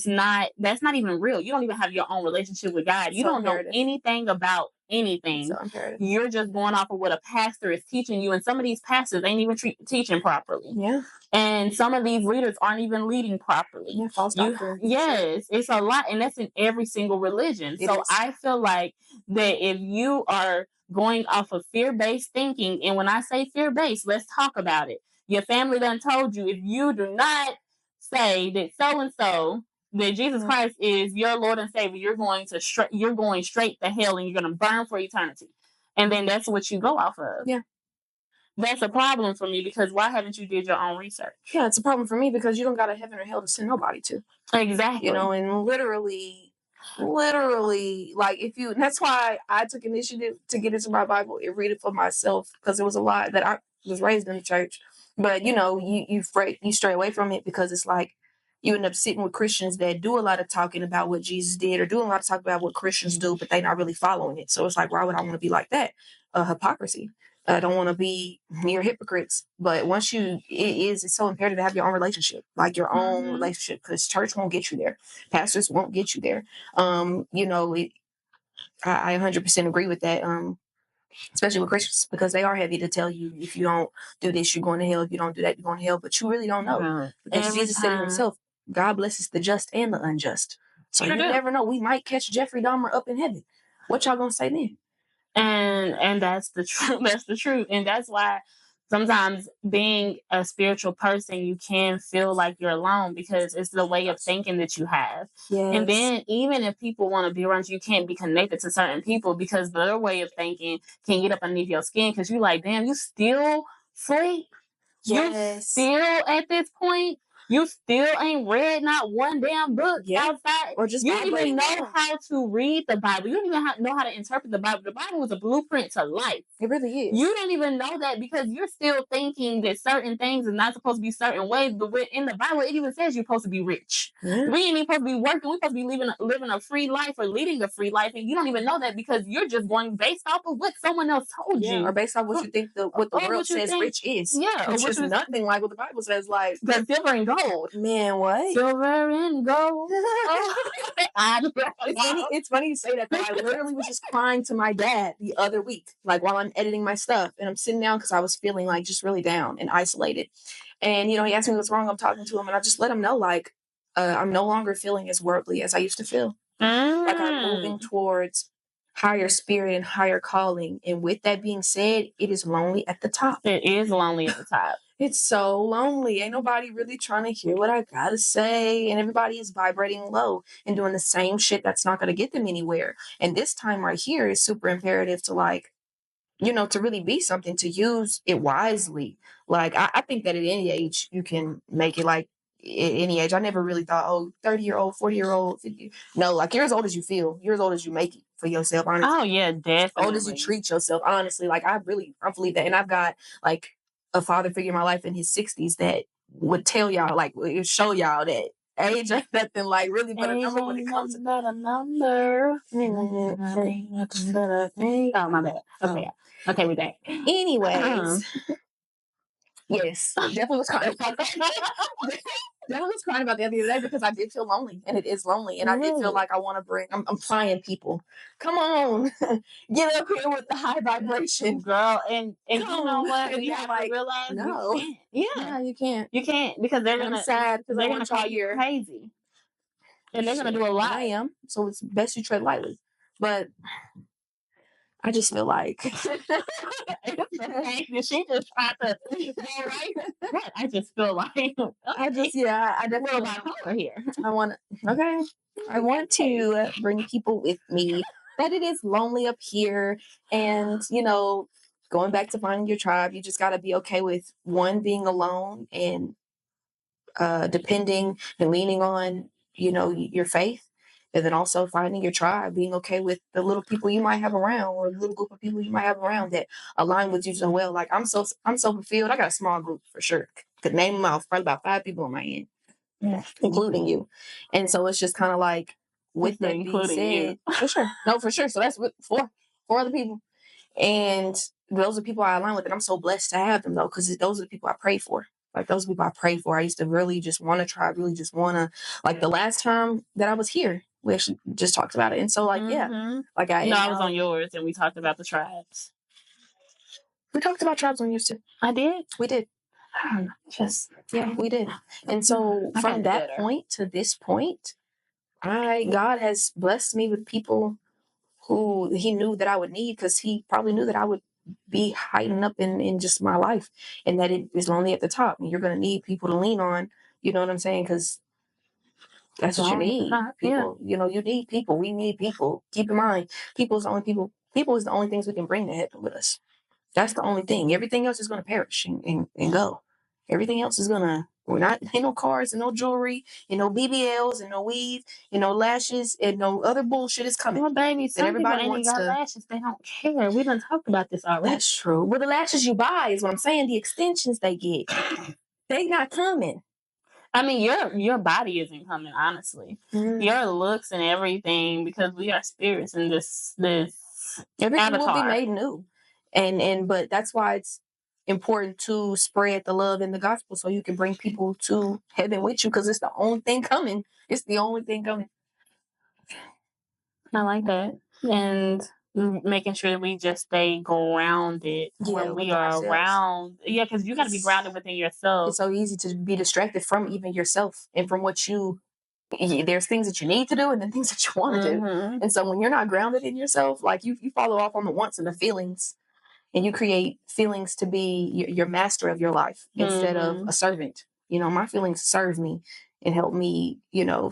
not even real. You don't even have your own relationship with God. You don't know anything about anything. You're just going off of what a pastor is teaching you, and some of these pastors ain't even teaching properly. Yeah. And some of these leaders aren't even leading properly. Yeah, false doctrine. Yes, it's a lot, and that's in every single religion. So I feel like that if you are going off of fear-based thinking, and when I say fear-based, let's talk about it. Your family done told you, if you do not say that so-and-so, that Jesus Christ is your Lord and Savior, you're going straight to hell, and you're going to burn for eternity. And then that's what you go off of. Yeah. That's a problem for me, because why haven't you did your own research? Yeah, it's a problem for me because you don't got a heaven or hell to send nobody to. Exactly. And literally, like and that's why I took initiative to get into my Bible and read it for myself, because it was a lot that I was raised in the church. But you stray away from it because it's like you end up sitting with Christians that do a lot of talking about what Jesus did, or doing a lot of talking about what Christians do, but they're not really following it. So it's like, why would I want to be like that? Hypocrisy. I don't want to be near hypocrites. But once it's so imperative to have your own relationship, like your own relationship, because church won't get you there. Pastors won't get you there. I 100% agree with that. Especially with Christians, because they are heavy to tell you, if you don't do this, you're going to hell. If you don't do that, you're going to hell. But you really don't know. Because Jesus said it himself, God blesses the just and the unjust. So you never know. We might catch Jeffrey Dahmer up in heaven. What y'all going to say then? And that's the truth. That's the truth. And that's why sometimes being a spiritual person, you can feel like you're alone, because it's the way of thinking that you have. Yes. And then even if people want to be around you, you can't be connected to certain people, because their way of thinking can get up underneath your skin, because you're like, damn, you still sleep? Yes. You still at this point? You still ain't read not one damn book outside. Or just you don't even know how to read the Bible. You don't even know how to interpret the Bible. The Bible is a blueprint to life. It really is. You don't even know that, because you're still thinking that certain things are not supposed to be certain ways. But in the Bible, it even says you're supposed to be rich. Yeah. We ain't even supposed to be working. We're supposed to be living a free life, or leading a free life. And you don't even know that, because you're just going based off of what someone else told you. Or based off what you think what the world says rich is. Yeah. Which is nothing like what the Bible says, like the silver and gold. Man, what? Silver and gold. It's funny you say that, though. I literally was just crying to my dad the other week, like while I'm editing my stuff, and I'm sitting down because I was feeling like just really down and isolated. And he asked me what's wrong. I'm talking to him, and I just let him know, like, I'm no longer feeling as worldly as I used to feel. Like, I'm moving towards higher spirit and higher calling. And with that being said, it is lonely at the top. It is lonely at the top. It's so lonely. Ain't nobody really trying to hear what I gotta say. And everybody is vibrating low and doing the same shit that's not going to get them anywhere. And this time right here is super imperative to, like, to really be something, to use it wisely. Like, I think that at any age you can make it. Like, any age. I never really thought, oh, 30-year-old, 40-year-old, 50. No, like you're as old as you feel. You're as old as you make it for yourself, honestly. Oh yeah, definitely. Old as you treat yourself, honestly. Like I believe that. And I've got like a father figure in my life in his 60s that would tell y'all, like would show y'all that age ain't nothing like really but a number when it comes to a number. Oh my bad. Okay. Okay, we're back. Anyways. Yes, definitely was crying about that. Definitely was crying about the other day because I did feel lonely, and it is lonely, and I did feel like I want to bring. I'm flying people. Come on, get up here with the high vibration, girl. And you know what? You have to realize no, you can't. Yeah, you can't. You can't because they're gonna. I'm sad because they're gonna call you crazy, and they're gonna do a lot. I am, so it's best you tread lightly. But I just feel like she just tried to go right. What? I just feel like I definitely feel bipolar here. I want to bring people with me. That it is lonely up here, and going back to finding your tribe, you just got to be okay with one being alone and depending and leaning on your faith. And then also finding your tribe, being okay with the little people you might have around, or the little group of people you might have around that align with you so well. Like I'm so fulfilled. I got a small group for sure. Could name them off, probably about 5 people on my end, including you. And so it's just kind of like, with that being said, for sure, no, for sure. So that's four other people, and those are people I align with, and I'm so blessed to have them though, because those are the people I pray for. Like those people I pray for. I used to really just want to try, really just want to, like the last time that I was here, we actually just talked about it. And so yeah, like I was on yours and we talked about the tribes. We talked about tribes on yours too. I did? We did. I don't know. Yeah, we did. And so from that point to this point, God has blessed me with people who he knew that I would need, because he probably knew that I would be hiding up in just my life, and that it is lonely at the top, and you're going to need people to lean on. You know what I'm saying? Because that's what you need. People, you need people. We need people. Keep in mind, people is the only things we can bring to heaven with us. That's the only thing. Everything else is going to perish and go. Everything else is ain't no cars and no jewelry and no BBLs and no weave and no lashes and no other bullshit is coming. Well, baby, some everybody people ain't got lashes. They don't care. We done talked about this already. That's true. Well, the lashes you buy is what I'm saying. The extensions they get, they not coming. I mean, your body isn't coming, honestly. Your looks and everything, because we are spirits in this everything avatar will be made new. But that's why it's important to spread the love and the gospel, so you can bring people to heaven with you, because it's the only thing coming. It's the only thing coming. I like that. And making sure that we just stay grounded when we are around. Yeah, because you got to be grounded within yourself. It's so easy to be distracted from even yourself and from what there's things that you need to do and then things that you want to do. And so when you're not grounded in yourself, like you follow off on the wants and the feelings, and you create feelings to be your master of your life instead of a servant. My feelings serve me and help me,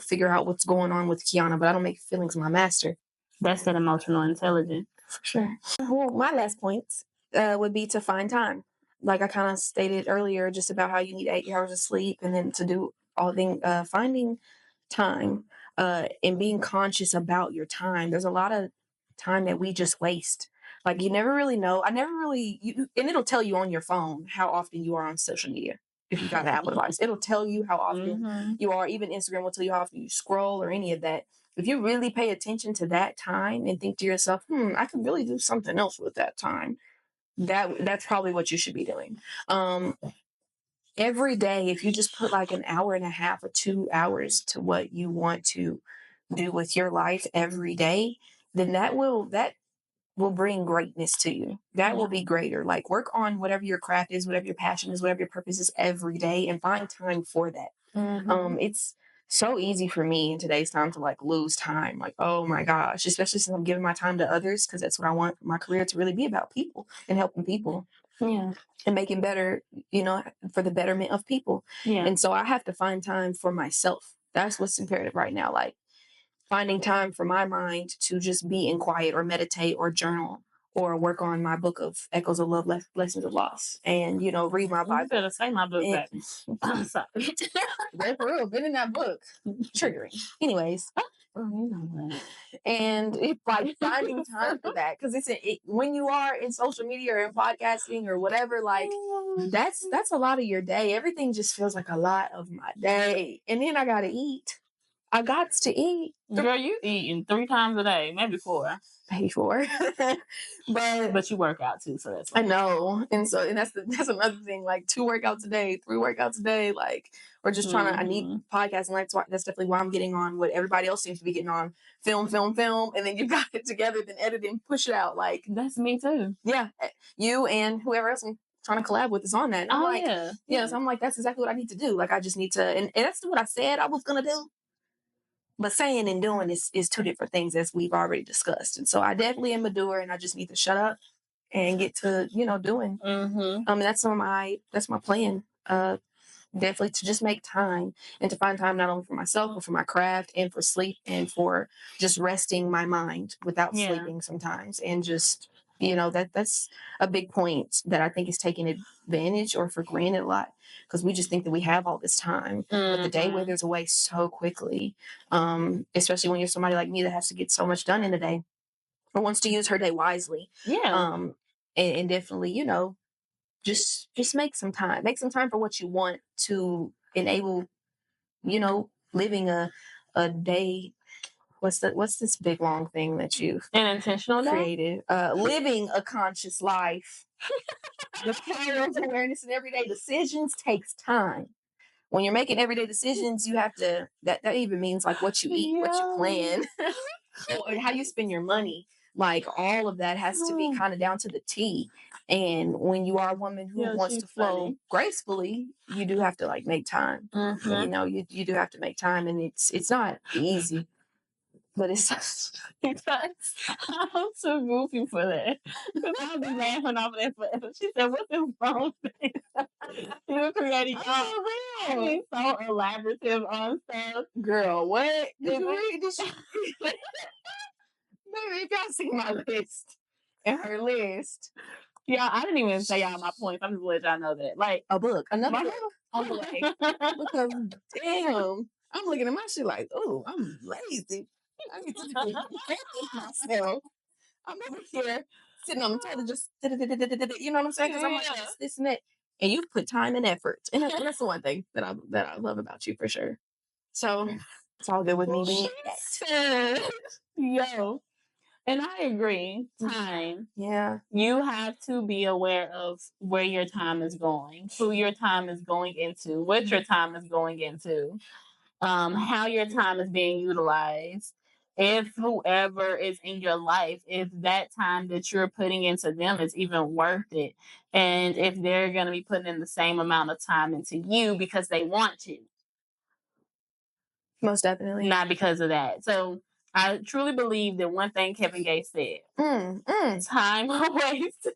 figure out what's going on with Kiana, but I don't make feelings my master. That's that emotional intelligence. For sure. Well, my last point would be to find time. Like I kind of stated earlier, just about how you need 8 hours of sleep, and then to do all things, finding time and being conscious about your time. There's a lot of time that we just waste. Like you never really know. And it'll tell you on your phone how often you are on social media. If you got an Apple device, it'll tell you how often you are. Even Instagram will tell you how often you scroll or any of that. If you really pay attention to that time and think to yourself, I could really do something else with that time, that's probably what you should be doing. Every day, if you just put like an hour and a half or 2 hours to what you want to do with your life every day, then that will bring greatness to you. That will be greater. Like work on whatever your craft is, whatever your passion is, whatever your purpose is every day, and find time for that. It's so easy for me in today's time to like lose time. Like, oh my gosh, especially since I'm giving my time to others, because that's what I want my career to really be about, people and helping people. Yeah. And making better, for the betterment of people. Yeah. And so I have to find time for myself. That's what's imperative right now. Like finding time for my mind to just be in quiet or meditate or journal or work on my book of Echoes of Love, Lessons of Loss, and read my Bible. You better say my book back. I'm sorry. That's for real. Been in that book. Triggering. Anyways. And it's like finding time for that, because when you are in social media or in podcasting or whatever, like that's a lot of your day. Everything just feels like a lot of my day, and then I gotta eat. I got to eat. Girl, you eating 3 times a day, maybe 4. Maybe 4. but you work out too, so that's I know. And that's another thing, like 2 workouts a day, 3 workouts a day, like we're just trying to, I need podcasting. Like, that's definitely why I'm getting on what everybody else seems to be getting on, film. And then you got it together, then edit and push it out. Like, that's me too. Yeah. You and whoever else I'm trying to collab with is on that. And I'm like, yeah. So I'm like, that's exactly what I need to do. Like, I just need to, and that's what I said I was going to do. But saying and doing is 2 different things, as we've already discussed. And so I definitely am a doer, and I just need to shut up and get to, doing. And that's my plan. Definitely to just make time and to find time not only for myself, but for my craft and for sleep and for just resting my mind without sleeping sometimes. And just, that's a big point that I think is taken advantage or for granted a lot, because we just think that we have all this time, but the day withers away so quickly. Especially when you're somebody like me that has to get so much done in a day or wants to use her day wisely. And definitely, just make some time. Make some time for what you want to enable, living a day. What's this big long thing that you've an intentional created? Living a conscious life. The power of awareness and everyday decisions takes time. When you're making everyday decisions, you have to, that even means like what you eat, what you plan, or how you spend your money. Like, all of that has to be kind of down to the T. And when you are a woman who wants to flow gracefully, you do have to like make time. And, you do have to make time, and it's not easy, but it's I'm so goofy for that. Because I'll be laughing off that forever. She said, "What's this wrong thing?" You creating so elaborative on stuff. Girl, what? Did you read this? Maybe if y'all see my list and her list. Yeah, I didn't even say all my points. I'm just letting y'all know that. Like, another book on the way. Because damn, I'm looking at my shit like, oh, I'm lazy. I need to do myself. I'm over here sitting on the toilet, just you know what I'm saying? Because I'm like, this and that, and you put time and effort, and that's the one thing that I love about you for sure. So it's all good with me. Yo. And I agree. Time. Yeah. You have to be aware of where your time is going, who your time is going into, what your time is going into, how your time is being utilized. If whoever is in your life, if that time that you're putting into them is even worth it. And if they're going to be putting in the same amount of time into you because they want to. Most definitely. Not because of that. So I truly believe that one thing Kevin Gates said, time wasted.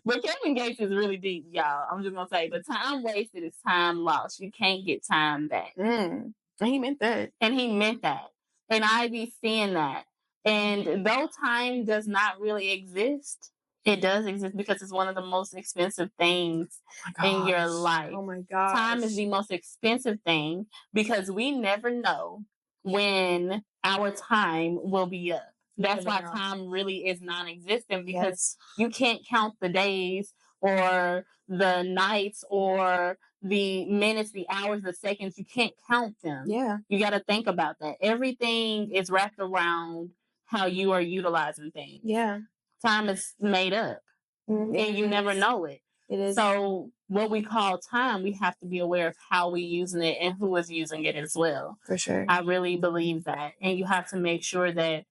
But Kevin Gates is really deep, y'all. I'm just going to say, the time wasted is time lost. You can't get time back. And he meant that. And I be seeing that. And though time does not really exist, it does exist because it's one of the most expensive things in your life. Oh my God. Time is the most expensive thing because we never know when our time will be up. That's why time really is non-existent, because you can't count the days or the nights or the minutes, the hours, the seconds. You can't count them. Yeah. You got to think about that. Everything is wrapped around how you are utilizing things. Yeah. Time is made up, and you never know it. It is. So what we call time, we have to be aware of how we're using it and who is using it as well. For sure. I really believe that. And you have to make sure that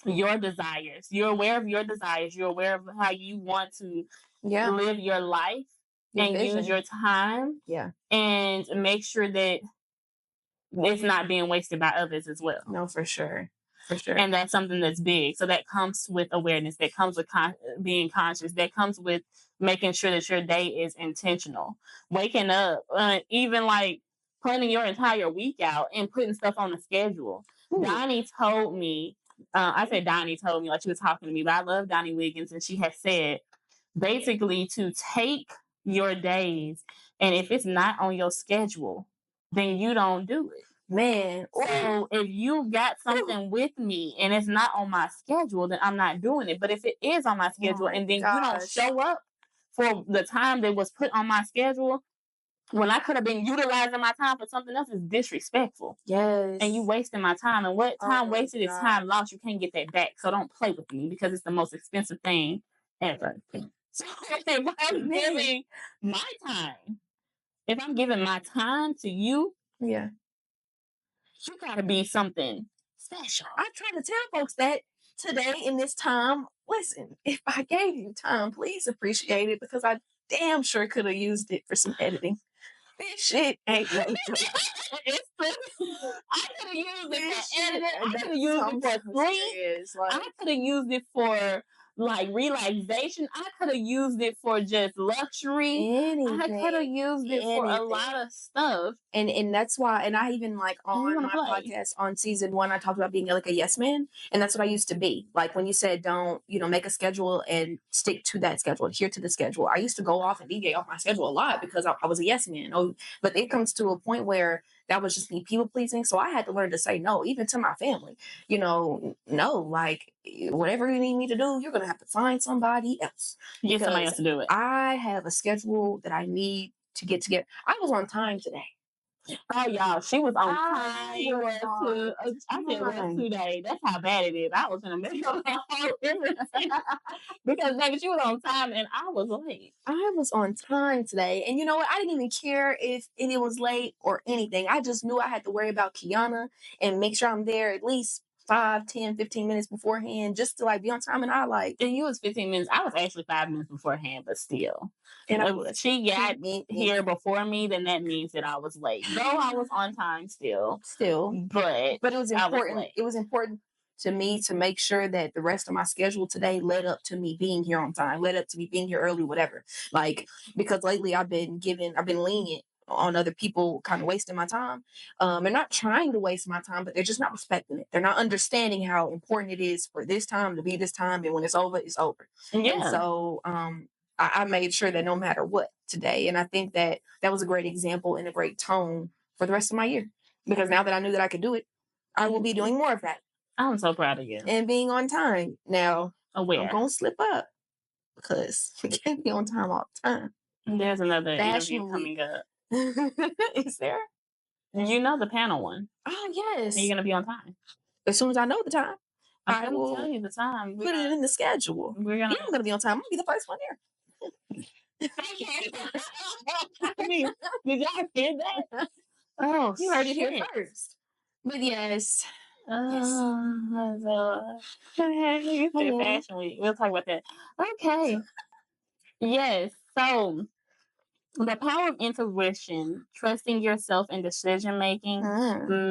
your desires, you're aware of your desires, you're aware of how you want to live your life and use your time. Yeah. And make sure that it's not being wasted by others as well. No, for sure. For sure. And that's something that's big. So that comes with awareness, that comes with being conscious, that comes with making sure that your day is intentional. Waking up, even like planning your entire week out and putting stuff on a schedule. Donnie told me I said Donnie told me, like she was talking to me, but I love Donnie Wiggins, and she has said basically to take your days, and if it's not on your schedule, then you don't do it. Man. So if you got something with me and it's not on my schedule, then I'm not doing it. But if it is on my schedule and then you don't show up for the time that was put on my schedule, when I could have been utilizing my time for something else, is disrespectful. Yes. And you wasting my time. And what time wasted is time lost. You can't get that back. So don't play with me because it's the most expensive thing ever. So if I'm giving my time, if I'm giving my time to you, yeah, you gotta be something special. I try to tell folks that today in this time. Listen, if I gave you time, please appreciate it because I damn sure could have used it for some editing. This shit ain't no joke. I could have used it for editing. I could have used it for sleep. I could have used it for like relaxation. I could have used it for just luxury. Anything. I could have used it for a lot of stuff. And that's why, and I even like on my podcast on season 1, I talked about being like a yes man. And that's what I used to be. Like when you said, don't, make a schedule and stick to that schedule, adhere to the schedule. I used to go off and deviate off my schedule a lot because I was a yes man. But it comes to a point where that was just me people pleasing. So I had to learn to say no, even to my family. No, like whatever you need me to do, you're going to have to find somebody else. Get somebody else to do it. I have a schedule that I need to get together. I was on time today. Oh, y'all, she was on time. I said, what today? That's how bad it is. I was in the middle of because baby, she was on time and I was late. I was on time today. And you know what? I didn't even care if it was late or anything. I just knew I had to worry about Kiana and make sure I'm there at least 5, 10, 15 minutes beforehand just to like be on time. And and you was 15 minutes. I was actually 5 minutes beforehand, but still. And if she got here before me, then that means that I was late. Though I was on time still. But it was important. It was important to me to make sure that the rest of my schedule today led up to me being here on time, led up to me being here early, whatever. Like, because lately I've been lenient on other people kind of wasting my time. They're not trying to waste my time, but they're just not respecting it. They're not understanding how important it is for this time to be this time. And when it's over, it's over. Yeah. And so I made sure that no matter what today. And I think that was a great example and a great tone for the rest of my year. Because now that I knew that I could do it, I will be doing more of that. I'm so proud of you. And being on time. Now, I'm going to slip up because we can't be on time all the time. There's another interview coming up. Is there? You know the panel one. Oh, yes. Are you going to be on time? As soon as I know the time. I will tell you the time. Put it in the schedule. I'm going to be on time. I'm going to be the first one there. I mean, did y'all hear that? Oh, you heard it here first. But yes. Okay, Fashion Week. We'll talk about that. Okay. Yes. So, the power of intuition, trusting yourself in decision making,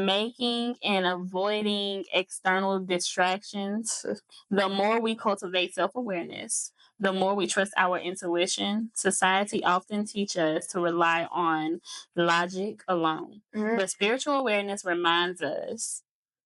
making and avoiding external distractions. The more we cultivate self-awareness, the more we trust our intuition. Society often teaches us to rely on logic alone. But spiritual awareness reminds us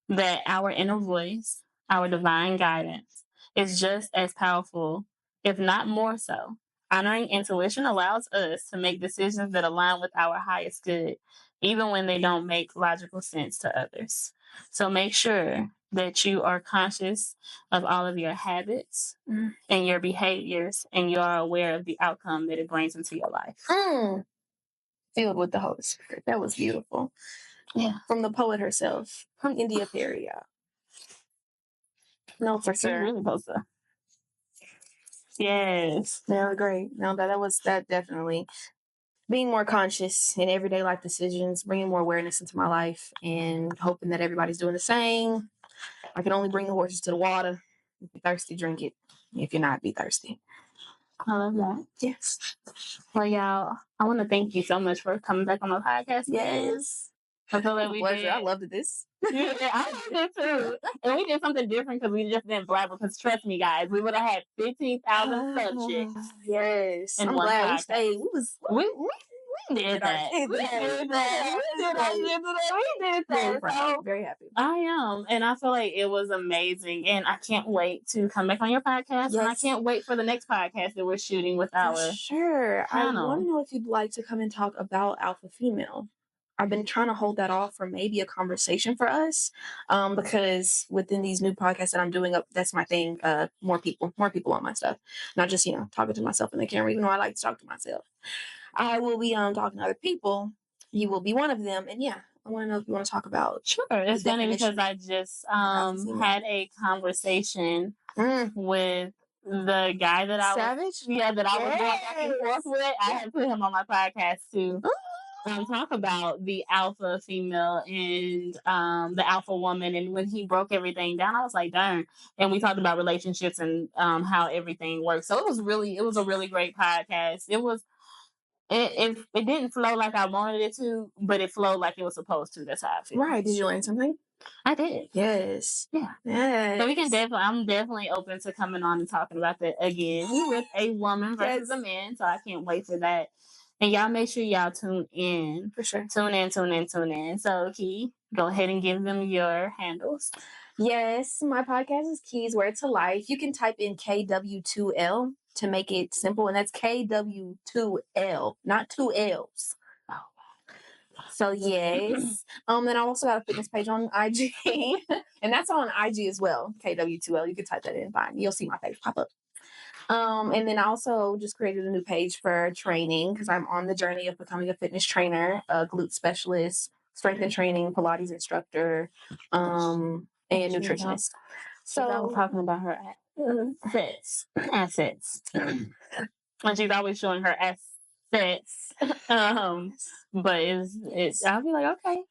that our inner voice, our divine guidance, is just as powerful, if not more so. Honoring intuition allows us to make decisions that align with our highest good, even when they don't make logical sense to others. So make sure that you are conscious of all of your habits and your behaviors, and you are aware of the outcome that it brings into your life. Filled with the Holy Spirit. That was beautiful. Yeah. From the poet herself, from Indy. No, for sure. Really supposed to. Yes. Yeah, great. No, that definitely being more conscious in everyday life decisions, bringing more awareness into my life, and hoping that everybody's doing the same. I can only bring the horses to the water. If you're thirsty, drink it. If you're not, be thirsty. I love that. Yes. Well, y'all, I want to thank you so much for coming back on my podcast. Yes. I feel like we did. I loved this. Yeah, I did too. And we did something different because we just didn't blabber. Because trust me, guys, we would have had 15,000 subjects. Yes. I'm glad we stayed. We did that. We did that. So, very happy. I am. And I feel like it was amazing. And I can't wait to come back on your podcast. Yes. And I can't wait for the next podcast that we're shooting with our Sure. panel. I want to know if you'd like to come and talk about alpha female. I've been trying to hold that off for maybe a conversation for us, because within these new podcasts that I'm doing, that's my thing. More people on my stuff, not just talking to myself in the camera. Even though I like to talk to myself, I will be talking to other people. You will be one of them, and yeah, I want to know if you want to talk about. Sure, it's funny because I just had a conversation with the guy that I was going back and forth with. I had put him on my podcast too. Talk about the alpha female and the alpha woman, and when he broke everything down, I was like, darn. And we talked about relationships and how everything works. So it was a really great podcast. It didn't flow like I wanted it to, but it flowed like it was supposed to. That's how I feel. Right. Did you learn something? I did. Yes. Yeah. Yes. So I'm definitely open to coming on and talking about that again with a woman versus a man. So I can't wait for that. And y'all make sure y'all tune in. For sure. Tune in. So Key, go ahead and give them your handles. Yes, my podcast is Keys Word to Life. You can type in KW2L to make it simple, and that's KW2L, not two L's. Oh. So yes. Then I also got a fitness page on IG, and that's on IG as well. KW2L. You can type that in. Fine, you'll see my face pop up. And then I also just created a new page for training because I'm on the journey of becoming a fitness trainer, a glute specialist, strength and training, Pilates instructor, and nutritionist. So I was talking about her assets. And she's always showing her assets. But it's I'll be like, okay.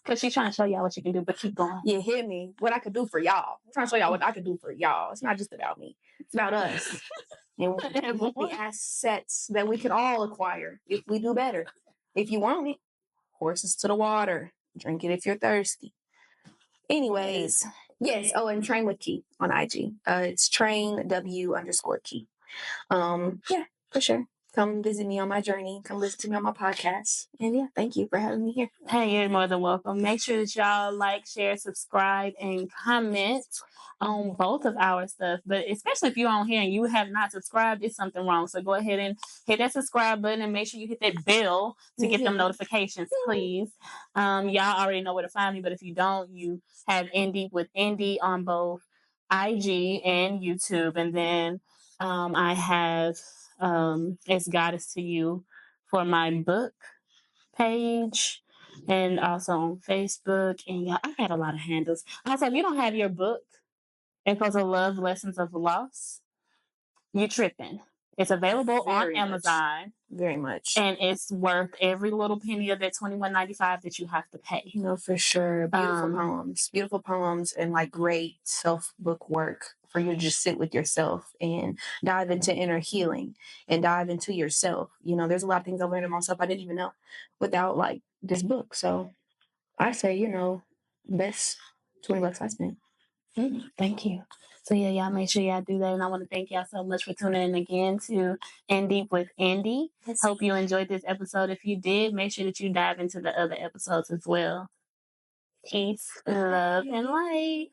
Because she's trying to show y'all what you can do, but keep going. You hear me? What I could do for y'all. I'm trying to show y'all what I could do for y'all. It's not just about me. It's about us. And the assets that we can all acquire if we do better. If you want it, horses to the water. Drink it if you're thirsty. Anyways, yes. Oh, and Train with Key on IG. It's trainw_Key. Yeah, for sure. Come visit me on my journey. Come listen to me on my podcast. And yeah, thank you for having me here. Hey, you're more than welcome. Make sure that y'all like, share, subscribe, and comment on both of our stuff. But especially if you're on here and you have not subscribed, it's something wrong. So go ahead and hit that subscribe button and make sure you hit that bell to get them notifications, please. Y'all already know where to find me, but if you don't, you have Indy with Indy on both IG and YouTube. And then I have It's Goddess to You for my book page and also on Facebook. And yeah, I had a lot of handles. Also, if you don't have your book, Echoes of Love, Lessons of Loss, you tripping. It's available on Amazon. Very much. And it's worth every little penny of that $21.95 that you have to pay. For sure. Beautiful poems and like great self-book work for you to just sit with yourself and dive into inner healing and dive into yourself. There's a lot of things I've learned about myself I didn't even know without like this book. So I say, best $20 I spent. Thank you. So yeah, y'all make sure y'all do that. And I want to thank y'all so much for tuning in again to In Deep with Indy. Hope you enjoyed this episode. If you did, make sure that you dive into the other episodes as well. Peace, love, and light.